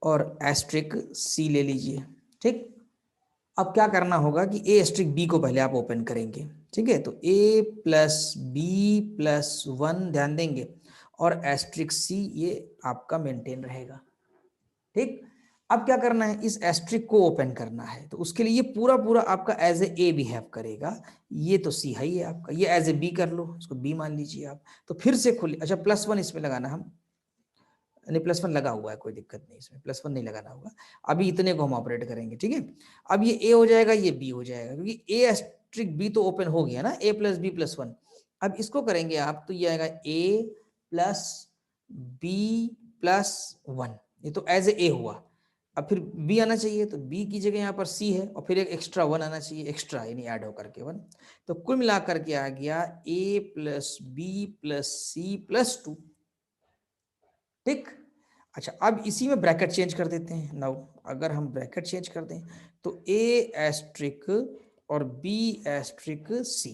और एस्ट्रिक c ले लीजिए। ठीक, अब क्या करना होगा कि a एस्ट्रिक b को पहले आप ओपन करेंगे, ठीक है। तो a प्लस बी प्लस 1 ध्यान देंगे, और एस्ट्रिक c ये आपका मेंटेन रहेगा। ठीक, अब क्या करना है, इस एस्ट्रिक को ओपन करना है, तो उसके लिए ये पूरा पूरा आपका एज ए बिहेव करेगा। ये तो सी है ही आपका, ये एज ए बी कर लो, इसको बी मान लीजिए आप। तो फिर से खुले, अच्छा प्लस 1 इसमें लगाना हम, नहीं प्लस 1 लगा हुआ है, कोई दिक्कत नहीं, इसमें प्लस 1 नहीं लगाना होगा। अभी इतने को हम ऑपरेट करेंगे, ठीक है। अब ये ए हो जाएगा, ये बी हो जाएगा, क्योंकि ए एस्ट्रिक बी तो ओपन हो गया ना, ए प्लस बी प्लस 1। अब इसको करेंगे आप, तो ये आएगा ए प्लस बी प्लस 1, ये तो एज ए हुआ। अब फिर b आना चाहिए, तो b की जगह यहाँ पर c है, और फिर एक एक्स्ट्रा 1 आना चाहिए, एक्स्ट्रा यानी ऐड होकर के 1। तो कुल मिला करके आ गया a plus B plus C plus 2। ठीक, अच्छा अब इसी में ब्रैकेट चेंज कर देते हैं। नाउ अगर हम ब्रैकेट चेंज कर दें तो a एस्ट्रिक और b एस्ट्रिक c,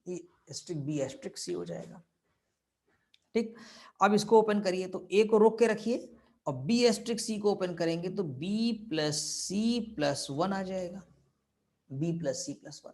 ए एस्ट्रिक b एस्ट्रिक c हो जाएगा। ठीक, अब इसको ओपन करिए, तो a को रोक के रखिए, और b एस्ट्रिक c को ओपन करेंगे तो b प्लस सी प्लस 1 आ जाएगा, b प्लस सी प्लस 1।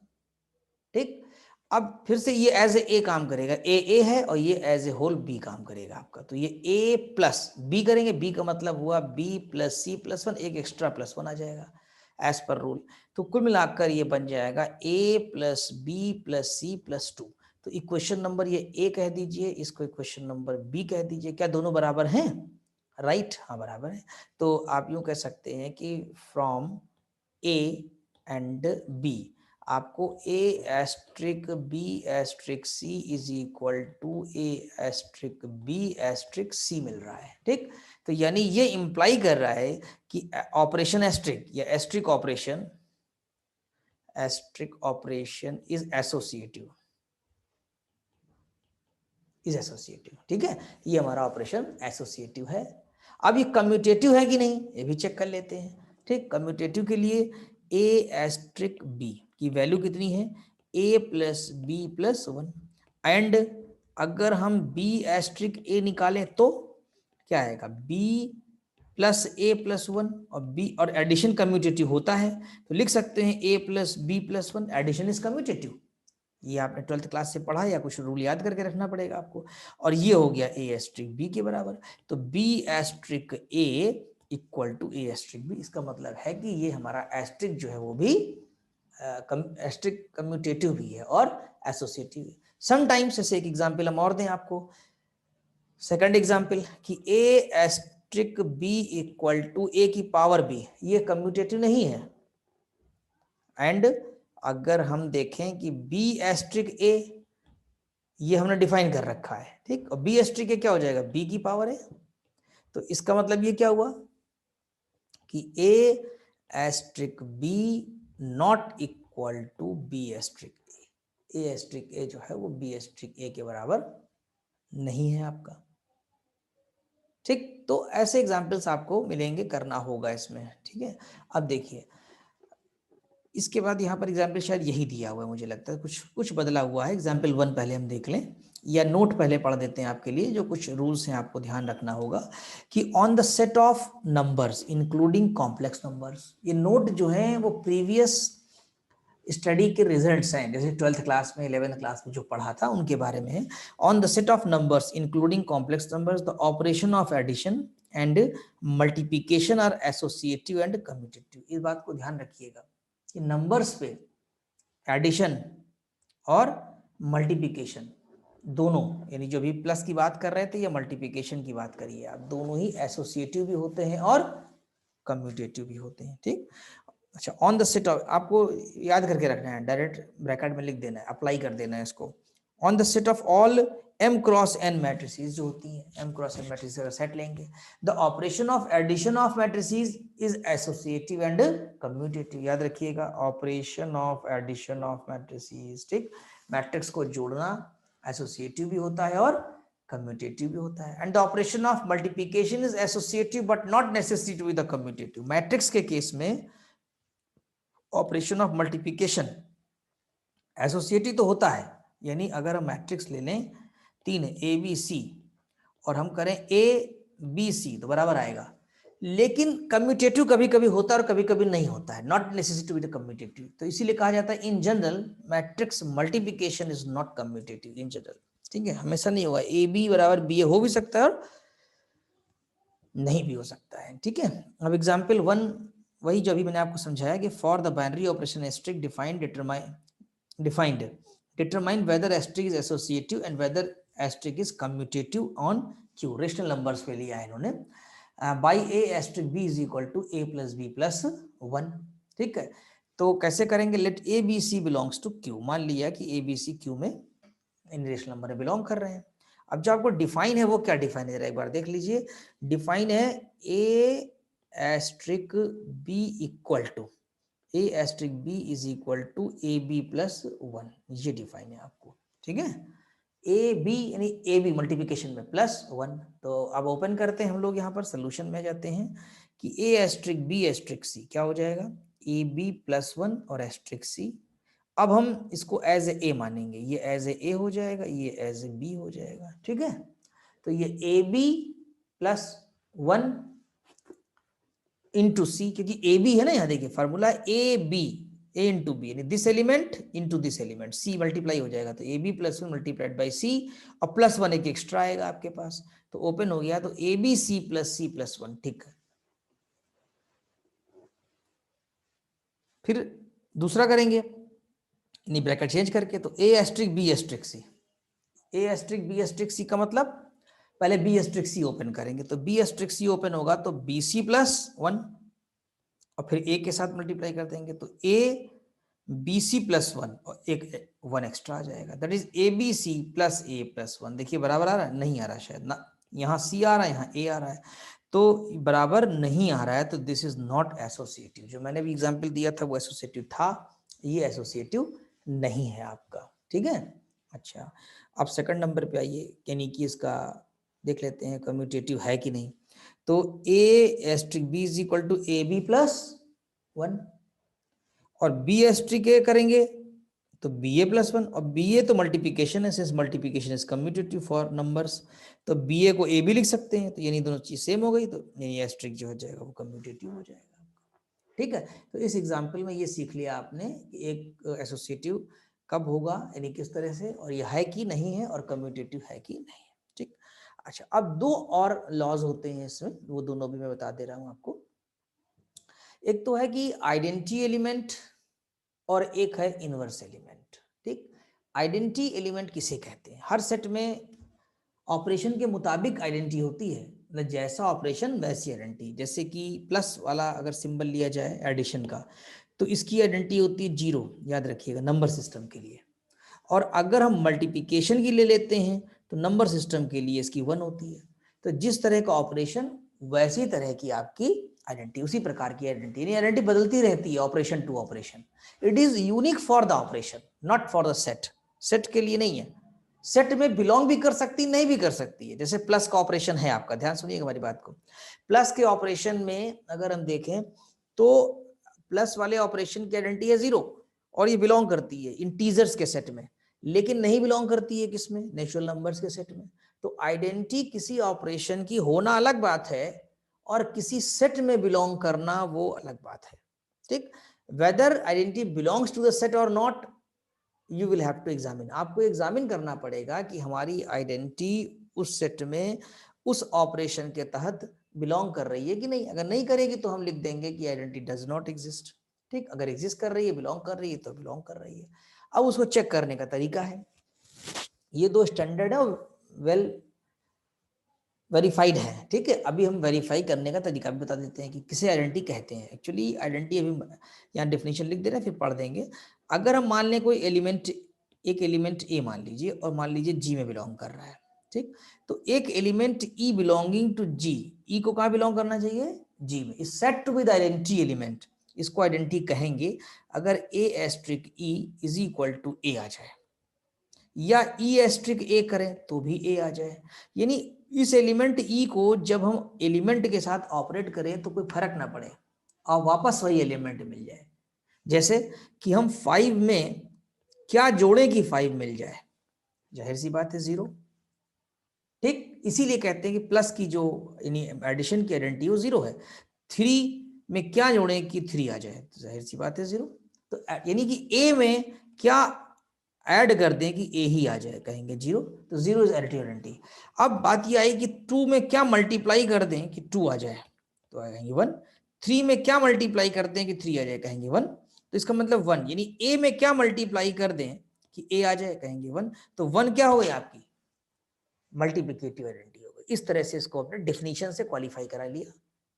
ठीक, अब फिर से ये एज ए काम करेगा, ए है और ये एज ए होल बी काम करेगा आपका। तो ये ए प्लस बी करेंगे, बी का मतलब हुआ b प्लस सी प्लस 1, एक एक्स्ट्रा प्लस 1 आ जाएगा एज पर रूल। तो कुल मिलाकर ये बन जाएगा a plus B plus C plus 2। तो इक्वेशन नंबर ये ए कह दीजिए, इसको इक्वेशन नंबर बी कह दीजिए। क्या दोनों बराबर हैं, राइट, हाँ बराबर है। तो आप यूं कह सकते हैं कि फ्रॉम ए एंड बी आपको A asterisk B asterisk C is equal to A asterisk B asterisk C मिल रहा है। ठीक, तो यानी ये इंप्लाई कर रहा है कि ऑपरेशन एस्ट्रिक या एस्ट्रिक ऑपरेशन इज एसोसिएटिव, ठीक है। ये हमारा ऑपरेशन एसोसिएटिव है। अब ये कम्यूटेटिव है कि नहीं ये भी चेक कर लेते हैं। ठीक, कम्यूटेटिव के लिए ए एस्ट्रिक बी की वैल्यू कितनी है, a plus B plus 1, and अगर हम b एस्ट्रिक a निकालें तो क्या आएगा, b प्लस a प्लस 1, और b और एडिशन कम्यूटेटिव होता है, तो लिख सकते हैं a plus B plus 1, addition is commutative. ये आपने 12th क्लास से पढ़ा या कुछ रूल याद करके रखना पड़ेगा आपको। और ये हो गया a एस्ट्रिक b के बराबर, तो b asterisk a equal to a asterisk b। इसका मतलब है कि ये हमारा एस्ट्रिक जो है वो भी एस्ट्रिक कम्यूटेटिव भी है और एसोसिएटिव है। समटाइम्स ऐसे एक एग्जांपल हम और दें आपको, सेकंड एग्जांपल, कि a asterisk b equal to a की पावर b, ये कम्यूटेटिव नहीं है। एंड अगर हम देखें कि b एस्ट्रिक a, ये हमने डिफाइन कर रखा है, ठीक, और b एस्ट्रिक a क्या हो जाएगा, b की पावर है। तो इसका मतलब ये क्या हुआ कि a asterisk b not equal to b asterisk a asterisk a जो है वो b एस्ट्रिक a के बराबर नहीं है आपका। ठीक, तो ऐसे एग्जाम्पल्स आपको मिलेंगे, करना होगा इसमें। ठीक है, अब देखिए इसके बाद यहाँ पर एग्जाम्पल शायद यही दिया हुआ है, मुझे लगता है कुछ बदला हुआ है। एग्जाम्पल 1 पहले हम देख लें, या नोट पहले पढ़ देते हैं आपके लिए। जो कुछ रूल्स हैं आपको ध्यान रखना होगा कि on the set of numbers including complex numbers, ये नोट जो है वो प्रीवियस स्टडी के रिजल्ट्स हैं, जैसे 12th क्लास में 11th क्लास में जो पढ़ा था उनके बारे में है। On the set of numbers including complex numbers the operation of addition and multiplication are associative and commutative. इस बात को ध्यान रखिएगा कि नंबर्स पे एडिशन और मल्टीप्लिकेशन दोनों, यानी जो भी प्लस की बात कर रहे थे या मल्टीप्लिकेशन की बात करिए आप, दोनों ही एसोसिएटिव भी होते हैं और कम्यूटेटिव भी होते हैं। ठीक, अच्छा, ऑन द सेट ऑफ, आपको याद करके रखना है, डायरेक्ट ब्रैकेट में लिख देना है, अप्लाई कर देना है इसको। On the set of all m cross n matrices जो होती हैं, m क्रॉस n मैट्रिसेस का सेट लेंगे, the operation of addition of matrices is associative and commutative. याद रखिएगा, operation of addition of matrices, ठीक, मैट्रिक्स को जोड़ना एसोसिएटिव भी होता है और कम्यूटेटिव भी होता है। And the operation of multiplication is associative but not necessary to be the commutative. Matrix के केस में ऑपरेशन ऑफ मल्टीप्लिकेशन एसोसिएटिव तो होता है, यानी अगर हम मैट्रिक्स ले लें 3 ABC और हम करें ABC तो बराबर आएगा, लेकिन कम्यूटेटिव कभी कभी होता है और कभी कभी नहीं होता है, not necessary to be the commutative. तो इसीलिए कहा जाता है in general matrix multiplication is not commutative in general. ठीक है, हमेशा नहीं होगा, AB बराबर BA हो भी सकता है और नहीं भी हो सकता है। ठीक है, अब एग्जाम्पल 1 वही जो अभी मैंने आपको समझाया कि for the binary operation asterisk determine whether asterisk is associative and whether asterisk is commutative on q. Rational numbers पे लिया है इन्होंने, by a asterisk B is equal to A plus B plus 1। ठीक है, तो कैसे करेंगे, let a B c belongs to q. मान लिया कि ए बी सी क्यू में इन रेशनल नंबर में बिलोंग कर रहे हैं। अब जो आपको डिफाइन है वो क्या डिफाइन है, एक बार देख लीजिए। डिफाइन है A asterisk B equal to A asterisk B is equal to A B plus 1, ये डिफाइन है आपको। ठीक है, ए बी यानी ए बी मल्टीप्लिकेशन में प्लस 1। तो अब ओपन करते हैं हम लोग, यहाँ पर सोल्यूशन में जाते हैं कि A asterisk B asterisk C क्या हो जाएगा, ए बी प्लस 1 और एस्ट्रिक सी। अब हम इसको एज ए मानेंगे, ये एज ए हो जाएगा, ये एज ए बी हो जाएगा। ठीक है, तो ये A B plus 1 into C, क्योंकि ए बी है ना, यहाँ देखिए formula A B A into B, यानी this element into this element, C multiply हो जाएगा, तो A B plus 1 multiplied by C और प्लस 1 एक एक्स्ट्रा आएगा आपके पास, तो ओपन हो गया, तो ए बी सी प्लस 1। ठीक है, फिर दूसरा करेंगे यानी ब्रैकेट चेंज करके, तो A asterisk B asterisk C, A asterisk B asterisk सी का मतलब पहले बी एस्ट्रिक सी ओपन करेंगे, तो बी एस्ट्रिक सी ओपन होगा तो बी सी प्लस 1 और फिर ए के साथ मल्टीप्लाई कर देंगे, तो ए बी सी प्लस 1 और एक 1 एक्स्ट्रा आ जाएगा, that is a B c plus a plus 1। देखिए बराबर आ रहा है, नहीं आ रहा शायद ना, यहाँ सी आ रहा है यहाँ ए आ रहा है, तो बराबर नहीं आ रहा है, तो दिस इज नॉट एसोसिएटिव। जो मैंने भी एग्जाम्पल दिया था वो एसोसिएटिव था, ये एसोसिएटिव नहीं है आपका। ठीक है, अच्छा अब सेकंड नंबर पे आइए, यानी कि इसका देख लेते हैं कम्यूटेटिव है कि नहीं। तो A asterisk B is equal to A B plus 1 और बी एस्ट्रिक ए करेंगे तो बी ए प्लस 1, और बी ए तो मल्टीप्लिकेशन है, since multiplication is commutative for numbers, तो बी ए को ए भी लिख सकते हैं, तो यानी दोनों चीज सेम हो गई, तो यानी एस्ट्रिक जो हो जाएगा वो कम्यूटेटिव हो जाएगा। ठीक है, तो इस एग्जाम्पल में ये सीख लिया आपने कि एक एसोसिएटिव कब होगा, यानी किस तरह से, और ये है कि नहीं है, और कम्यूटेटिव है कि नहीं है। ठीक, अच्छा अब 2 और लॉज होते हैं इसमें, वो दोनों भी मैं बता दे रहा हूं आपको। एक तो है कि आइडेंटिटी एलिमेंट और एक है इनवर्स एलिमेंट। ठीक, आइडेंटिटी एलिमेंट किसे कहते हैं, हर सेट में ऑपरेशन के मुताबिक आइडेंटिटी होती है, मतलब जैसा ऑपरेशन वैसी आइडेंटिटी। जैसे कि प्लस वाला अगर सिंबल लिया जाए एडिशन का, तो इसकी आइडेंटिटी होती है 0, याद रखिएगा नंबर सिस्टम के लिए। और अगर हम मल्टीप्लिकेशन की ले लेते हैं तो नंबर सिस्टम के लिए इसकी 1 होती है। तो जिस तरह का ऑपरेशन वैसी तरह की आपकी आइडेंटिटी, उसी प्रकार की आइडेंटिटी। आइडेंटिटी बदलती रहती है operation to operation. It is unique for the operation, not for the set. Set के लिए नहीं है। सेट में बिलोंग भी कर सकती, नहीं भी कर सकती है। जैसे प्लस का ऑपरेशन है आपका, ध्यान सुनिएगा हमारी बात को। प्लस के ऑपरेशन में अगर हम देखें तो प्लस वाले ऑपरेशन की आइडेंटिटी है 0 और ये बिलोंग करती है इंटीजर्स के सेट में, लेकिन नहीं बिलोंग करती है किसमें, नेचुरल नंबर्स के सेट में। तो आइडेंटिटी किसी ऑपरेशन की होना अलग बात है और किसी सेट में बिलोंग करना वो अलग बात है। ठीक, whether identity belongs to the set और not, you will have to examine. आपको एग्जामिन करना पड़ेगा कि हमारी आइडेंटिटी उस सेट में उस ऑपरेशन के तहत बिलोंग कर रही है कि नहीं। अगर नहीं करेगी तो हम लिख देंगे कि आइडेंटिटी डज नॉट एग्जिस्ट। ठीक, अगर एग्जिस्ट कर रही है, बिलोंग कर रही है, तो बिलोंग कर रही है। अब उसको चेक करने का तरीका है, ये दो स्टैंडर्ड है, वेल वेरीफाइड है। ठीक है, अभी हम वेरीफाई करने का तरीका भी बता देते हैं कि किसे आइडेंटिटी कहते हैं। एक्चुअली आइडेंटिटी अभी यहाँ डेफिनेशन लिख दे रहे हैं, फिर पढ़ देंगे। अगर हम मान लें कोई एलिमेंट, एक एलिमेंट ए मान लीजिए और मान लीजिए जी में बिलोंग कर रहा है। ठीक, तो एक element E belonging to G, E को कहाँ बिलोंग करना चाहिए, जी में, is said to be the identity element. इसको आइडेंटिटी कहेंगे अगर A asterisk E is equal to A आ जाए, या ई एस्ट्रिक ए करें तो भी ए आ जाए। यानी इस एलिमेंट ई को जब हम एलिमेंट के साथ ऑपरेट करें तो कोई फर्क ना पड़े और वापस वही एलिमेंट मिल जाए। जैसे कि हम 5 में क्या जोड़ें कि 5 मिल जाए, जाहिर सी बात है 0। ठीक, इसीलिए कहते हैं कि प्लस की जो एडिशन की आइडेंटिटी वो 0 है। 3 में क्या जोड़ें कि 3 आ जाए, तो जाहिर सी बात है 0। तो यानी कि ए में क्या ऐड कर दें कि ए ही आ जाए, कहेंगे 0, तो 0 इज एडिटिव आइडेंटिटी। अब बात ये आई कि 2 में क्या मल्टीप्लाई कर दें कि 2 आ जाए, तो कहेंगे 1। 3 में क्या मल्टीप्लाई कर दें कि 3 आ जाए, कहेंगे 1। तो इसका मतलब 1, यानी ए में क्या मल्टीप्लाई कर दें कि ए आ जाए, कहेंगे 1। तो 1 क्या हो गई आपकी मल्टीप्लिकेटिव आइडेंटिटी हो गई। इस तरह से इसको अपने डेफिनेशन से क्वालिफाई करा लिया।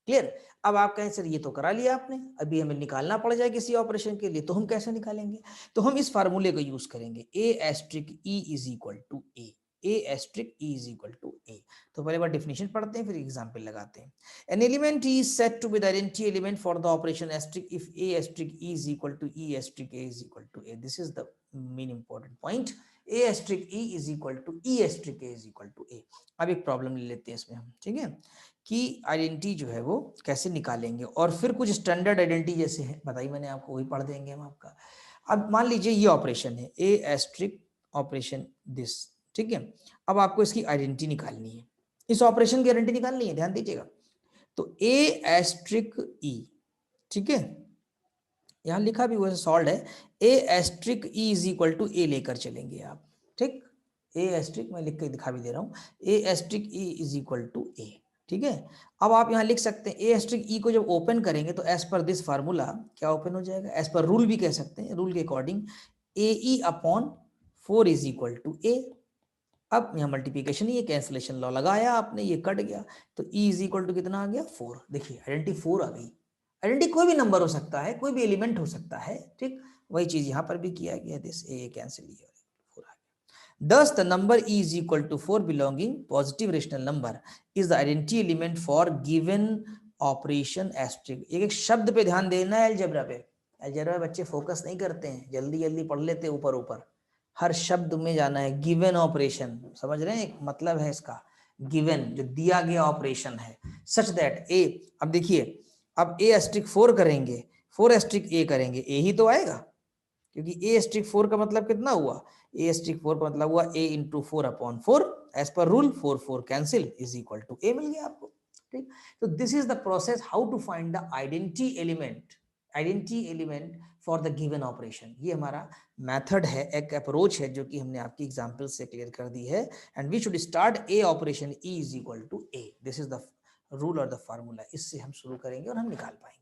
क्लियर। अब आप कहें सर ये तो करा लिया आपने, अभी हमें निकालना पड़ जाए किसी ऑपरेशन के लिए, तो हम कैसे निकालेंगे। तो हम इस फार्मूले को यूज करेंगे, A asterisk E is equal to A, A asterisk E is equal to A. तो पहले बार डेफिनेशन पढ़ते हैं, फिर एग्जांपल लगाते हैं। An element is said to be the identity element for the operation asterisk if A asterisk E is equal to E asterisk A is equal to A. This is the main important point, A asterisk E is equal to E asterisk A is equal to A. अब एक problem ले लेते हैं इसमें हम, ठीक है, कि आइडेंटिटी जो है वो कैसे निकालेंगे, और फिर कुछ स्टैंडर्ड आइडेंटिटी जैसे है बताई मैंने आपको, वही पढ़ देंगे हम आपका। अब मान लीजिए ये ऑपरेशन है ए एस्ट्रिक ऑपरेशन दिस, ठीक है। अब आपको इसकी आइडेंटिटी निकालनी है, इस ऑपरेशन की आइडेंटिटी निकालनी है, ध्यान दीजिएगा। तो ए एस्ट्रिक ई, ठीक है, यहां लिखा भी हुआ है, सॉल्व है। A asterisk E is equal to A लेकर चलेंगे आप, ठीक। ए एस्ट्रिक मैं लिख के दिखा भी दे रहा हूं, A asterisk E is equal to A, ठीक है। अब आप यहां लिख सकते हैं ए एस्ट्रिक ई को जब ओपन करेंगे तो एज पर दिस फार्मूला क्या ओपन हो जाएगा, एज पर रूल भी कह सकते हैं, रूल के according A E upon 4 is equal to A. अब यहाँ मल्टीप्लीकेशन ही है, कैंसिलेशन लॉ लगाया आपने, ये कट गया, तो ई इज इक्वल टू कितना आ गया 4। देखिए आइडेंटिटी 4 आ गई। आइडेंटिटी कोई भी नंबर हो सकता है, कोई भी एलिमेंट हो सकता है, ठीक। वही चीज यहाँ पर भी किया गया, दिस ए कैंसिल, 4 आ गया। Thus the number e is equal to 4 belonging positive rational number is the identity element for given operation asterisk। एक शब्द पे ध्यान देना है अलजेब्रा पे। अलजेब्रा बच्चे फोकस नहीं करते हैं, जल्दी जल्दी पढ़ लेते हैं ऊपर ऊपर, हर शब्द में जाना है। गिवन ऑपरेशन, समझ रहे हैं, एक मतलब है इसका, गिवन जो दिया गया ऑपरेशन है, सच दैट ए। अब देखिए, अब ए एस्ट्रिक 4 करेंगे, 4 एस्ट्रिक ए करेंगे, ए ही तो आएगा, क्योंकि ए एस्ट्रिक 4 का मतलब कितना हुआ, ए एस्ट्रिक 4 का मतलब हुआ A into 4 upon 4, as per rule 4 4 cancel is equal to A मिल गया आपको, ठीक। तो this is the process how to find the identity element for the given operation. ये हमारा मेथड है, एक अप्रोच है जो कि हमने आपकी एग्जांपल से क्लियर कर दी है। And we should start a operation e is equal to A, this is the rule और द फार्मूला। इससे हम शुरू करेंगे और हम निकाल पाएंगे,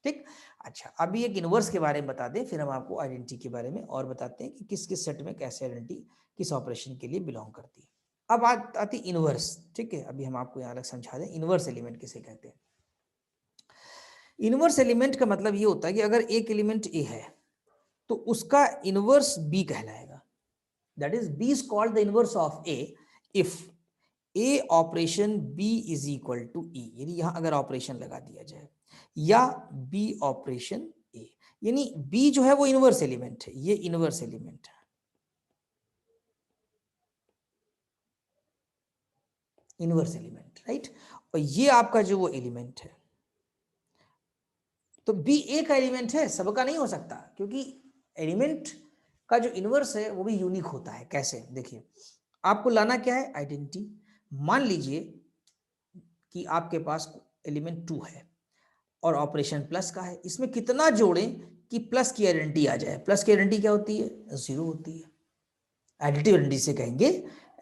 ठीक। अच्छा, अभी एक इनवर्स के बारे में बता दें, फिर हम आपको आइडेंटिटी के बारे में और बताते हैं कि किस किस सेट में कैसे आइडेंटिटी किस ऑपरेशन के लिए बिलोंग करती है। अब आती इनवर्स, ठीक है। अभी हम आपको यहाँ अलग समझा दें इनवर्स एलिमेंट किसे कहते हैं। इनवर्स एलिमेंट का मतलब ये होता है कि अगर एक एलिमेंट ए है तो उसका इनवर्स बी कहलाएगा, that is B is called the inverse of A if A operation B is equal to E, यानी यहां अगर ऑपरेशन लगा दिया जाए, या बी ऑपरेशन ए, यानी बी जो है वो इनवर्स एलिमेंट है, ये इनवर्स एलिमेंट है, इनवर्स एलिमेंट, राइट। और ये आपका जो वो एलिमेंट है, तो बी ए का एलिमेंट है, सबका नहीं हो सकता, क्योंकि एलिमेंट का जो इनवर्स है वो भी यूनिक होता है। कैसे, देखिए आपको लाना क्या है, आइडेंटिटी। मान लीजिए कि आपके पास एलिमेंट 2 है और ऑपरेशन प्लस का है, इसमें कितना जोड़ें कि प्लस की आइडेंटिटी आ जाए। प्लस की आइडेंटिटी क्या होती है, 0 होती है। एडिटिव आइडेंटिटी से कहेंगे,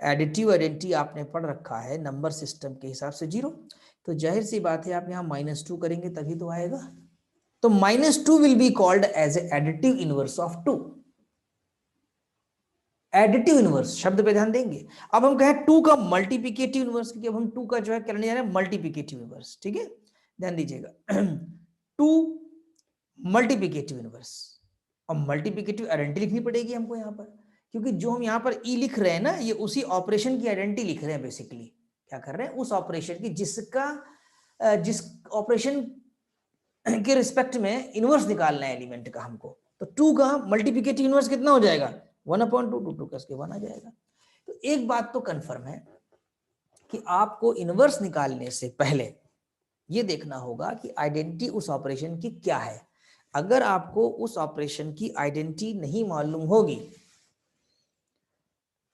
एडिटिव आइडेंटिटी आपने पढ़ रखा है नंबर सिस्टम के हिसाब से 0, तो जाहिर सी बात है आप यहाँ -2 करेंगे तभी तो आएगा। तो -2 will be called as a additive inverse of 2। Additive inverse शब्द पे ध्यान देंगे। अब हम कहें 2 का मल्टीप्लिकेटिव इनवर्स, क्योंकि अब हम 2 का जो है करने जा रहे हैं मल्टीप्लिकेटिव इनवर्स, ठीक है, ध्यान दीजिएगा। 2 मल्टीप्लिकेटिव इनवर्स, और मल्टीप्लिकेटिव आइडेंटिटी लिखनी पड़ेगी हमको यहाँ पर, क्योंकि जो हम यहाँ पर ई लिख रहे हैं ना, ये उसी ऑपरेशन की आइडेंटिटी लिख रहे हैं। बेसिकली क्या कर रहे हैं, उस ऑपरेशन की जिस ऑपरेशन के रिस्पेक्ट में इनवर्स निकालना है एलिमेंट का हमको। तो 2 का मल्टीप्लिकेटिव इनवर्स कितना हो जाएगा, 1/2, 2 करके 1 आ जाएगा। तो एक बात तो कंफर्म है कि आपको इनवर्स निकालने से पहले ये देखना होगा कि आइडेंटिटी उस ऑपरेशन की क्या है। अगर आपको उस ऑपरेशन की आइडेंटिटी नहीं मालूम होगी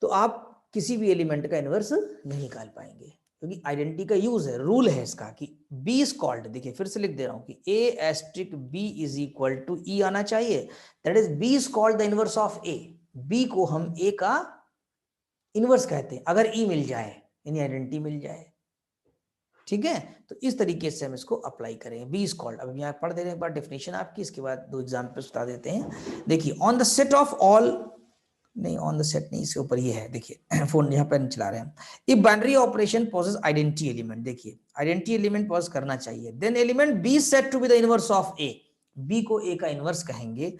तो आप किसी भी एलिमेंट का इनवर्स नहीं निकाल पाएंगे, क्योंकि आइडेंटिटी का यूज है, रूल है इसका कि बी इज कॉल्ड, देखिए फिर से लिख दे रहा हूं कि A asterisk B is equal to E आना चाहिए, that is B is called the inverse of A. B को हम ए का इनवर्स कहते हैं अगर ई मिल जाए, यानी आइडेंटिटी मिल जाए, ठीक है। तो इस तरीके से हम इसको अप्लाई करें, बी इज कॉल्ड। अब यहाँ पढ़ दे रहे हैं एक बार डेफिनेशन आपकी, इसके बाद 2 एग्जाम्पल्स बता देते हैं। देखिए on the set of all, नहीं ऑन द सेट नहीं, इसके ऊपर ये है, देखिए फोन यहाँ पर चला रहे हैं। If binary operation possess identity element, देखिए आइडेंटिटी एलिमेंट पॉज करना चाहिए, then element B set to be the inverse of A, B को ए का इनवर्स कहेंगे।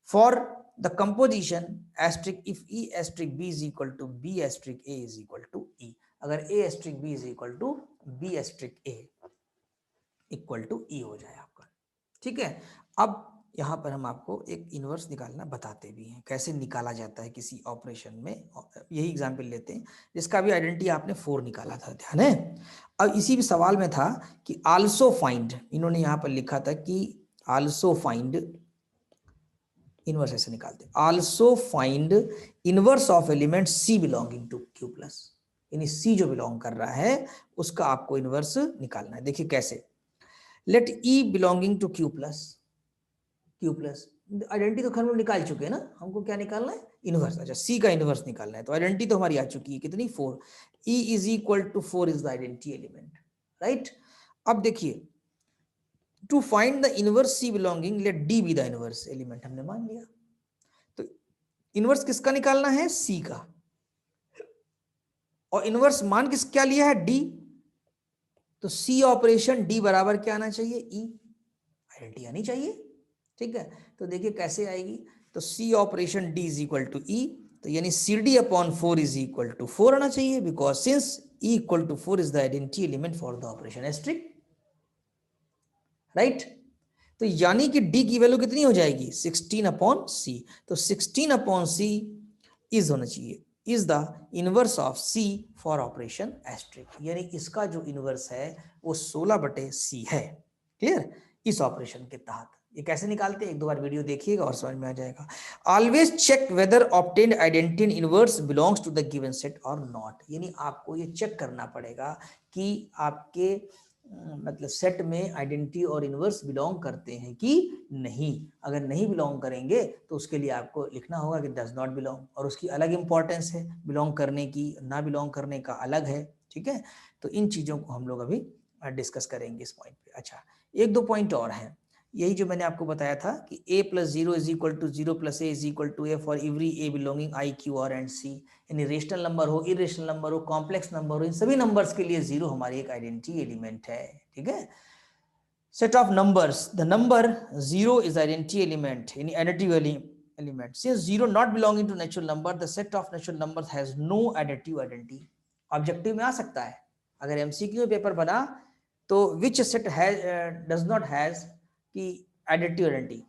For the composition asterisk if E asterisk B is equal to B asterisk A is equal to E, अगर A asterisk B is equal to B asterisk A equal to E हो जाए आपका, ठीक है। अब यहाँ पर हम आपको एक इनवर्स निकालना बताते भी हैं, कैसे निकाला जाता है किसी ऑपरेशन में। यही एग्जाम्पल लेते हैं जिसका भी आइडेंटिटी आपने 4 निकाला था, ध्यान है। अब इसी भी सवाल में था कि आल्सो फाइंड, इन्होंने यहाँ पर लिखा था कि आल्सो फाइंड, इनवर्स ऐसे निकालते, also find inverse of element c belonging to q plus, यानी सी जो बिलोंग कर रहा है उसका आपको इनवर्स निकालना है। देखिए कैसे, let e belonging to q plus, q plus identity तो हम लोग निकाल चुके हैं ना, हमको क्या निकालना है, इनवर्स। अच्छा सी का इनवर्स निकालना है, तो आइडेंटिटी तो हमारी आ चुकी है, कितनी 4, e is equal to 4 is the identity element, right. अब देखिए to find the inverse c belonging let d be the inverse element, हमने मान लिया। तो इनवर्स किसका निकालना है, सी का, और इनवर्स मान किस क्या लिया है, डी, तो सी ऑपरेशन डी बराबर क्या आना चाहिए, ई, आइडेंटिटी आनी चाहिए, ठीक है। तो देखिए कैसे आएगी, तो C operation D is equal to E, तो यानी C D upon 4 is equal to 4 आना चाहिए, because since E equal to 4 is the identity element for the operation asterisk, right. तो यानी कि डी की वैल्यू कितनी हो जाएगी, 16 अपॉन सी, तो 16 अपॉन सी इज होना चाहिए, is the inverse of c for operation asterisk, यानी इसका जो इनवर्स है वो 16/c है, क्लियर, इस ऑपरेशन के तहत। ये कैसे निकालते हैं, एक दो बार वीडियो देखिएगा और समझ में आ जाएगा। Always check whether obtained identity in inverse belongs to the given set और नॉट, यानी आपको ये चेक करना पड़ेगा कि आपके मतलब सेट में आइडेंटिटी और इनवर्स बिलोंग करते हैं कि नहीं। अगर नहीं बिलोंग करेंगे तो उसके लिए आपको लिखना होगा कि डज नॉट बिलोंग, और उसकी अलग इंपॉर्टेंस है, बिलोंग करने की ना बिलोंग करने का अलग है, ठीक है। तो इन चीज़ों को हम लोग अभी डिस्कस करेंगे इस पॉइंट पे। अच्छा, एक दो पॉइंट और हैं, यही जो मैंने आपको बताया था कि a + 0 is equal to 0 + a is equal to a for every a belonging i, q, r and c, यानी रेशनल नंबर हो, इरेशनल नंबर हो, कॉम्प्लेक्स नंबर हो, इन सभी नंबर्स के लिए 0 हमारी एक आइडेंटिटी एलिमेंट है, ठीक है। Set of numbers, the number 0 is identity element, यानी additive element. Since 0 not belonging to natural number, the set of natural numbers has no additive identity objective में आ सकता है। अगर एमसीक्यू पेपर बना तो which set has does not has कि additive identity,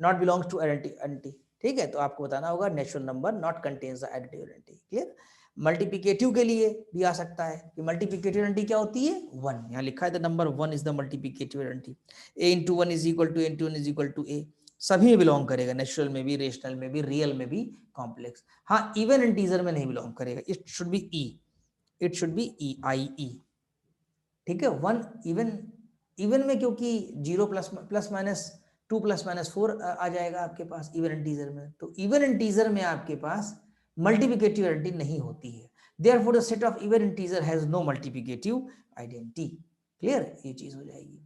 not belongs to identity, ठीक है, तो आपको बताना होगा natural number not contains the additive identity. Clear. Multiplicative के लिए भी आ सकता है कि मल्टीप्लिकेटिव आइडेंटिटी क्या होती है, 1, यहाँ लिखा है the number 1 is the multiplicative identity, a into 1 is equal to a into 1 is equal to a, सभी में बिलोंग करेगा, नेचुरल में भी, रेशनल में भी, रियल में भी, कॉम्प्लेक्स। हाँ, इवन इंटीजर में नहीं बिलोंग करेगा, it should be E, it should be E, I E, ठीक है। 1 इवन में क्योंकि 0 प्लस माइनस 2 प्लस माइनस 4 आ जाएगा आपके पास इवन इंटीजर में, तो इवन इंटीजर में आपके पास मल्टीप्लिकेटिव आइडेंटिटी नहीं होती है, therefore the set of even integer has no multiplicative identity. Clear, ये चीज हो जाएगी।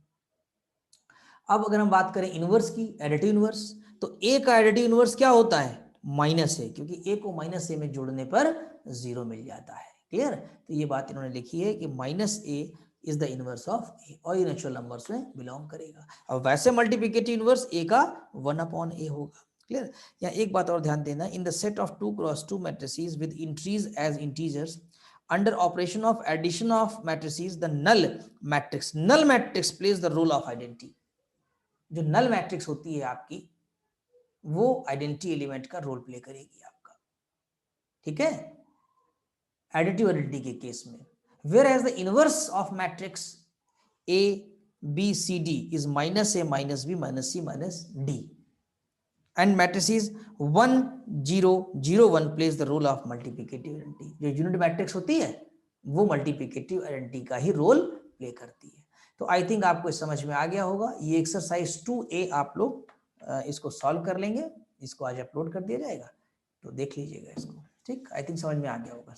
अब अगर हम बात करें इनवर्स की, एडिटिव इनवर्स, तो ए का एडिटिव इनवर्स क्या होता है, माइनस ए, क्योंकि ए को माइनस ए में जोड़ने पर 0 मिल जाता है। क्लियर, तो ये बात इन्होंने लिखी है कि minus A is the inverse of A, और ये नेचुरल नंबर्स में बिलोंग करेगा। अब वैसे मल्टीप्लिकेटिव इनवर्स ए का 1/a होगा। क्लियर। यहाँ एक बात और ध्यान देना, in the set of 2x2 matrices with entries as integers under operation of addition of matrices the null matrix plays the role of identity. जो नल मैट्रिक्स होती है आपकी, वो आइडेंटिटी एलिमेंट का रोल प्ले करेगी आपका, ठीक है, एडिटिव आइडेंटिटी के केस में। Whereas the inverse of matrix a B c d is minus a minus b minus c minus d, and matrices 1 0 0 1 plays the role of multiplicative identity. जो unit matrix होती है वो multiplicative identity का ही role play करती है। तो I think आपको समझ में आ गया होगा। ये एक्सरसाइज 2A आप लोग इसको सॉल्व कर लेंगे, इसको आज अपलोड कर दिया जाएगा, तो देख लीजिएगा इसको, ठीक। आई थिंक समझ में आ गया होगा।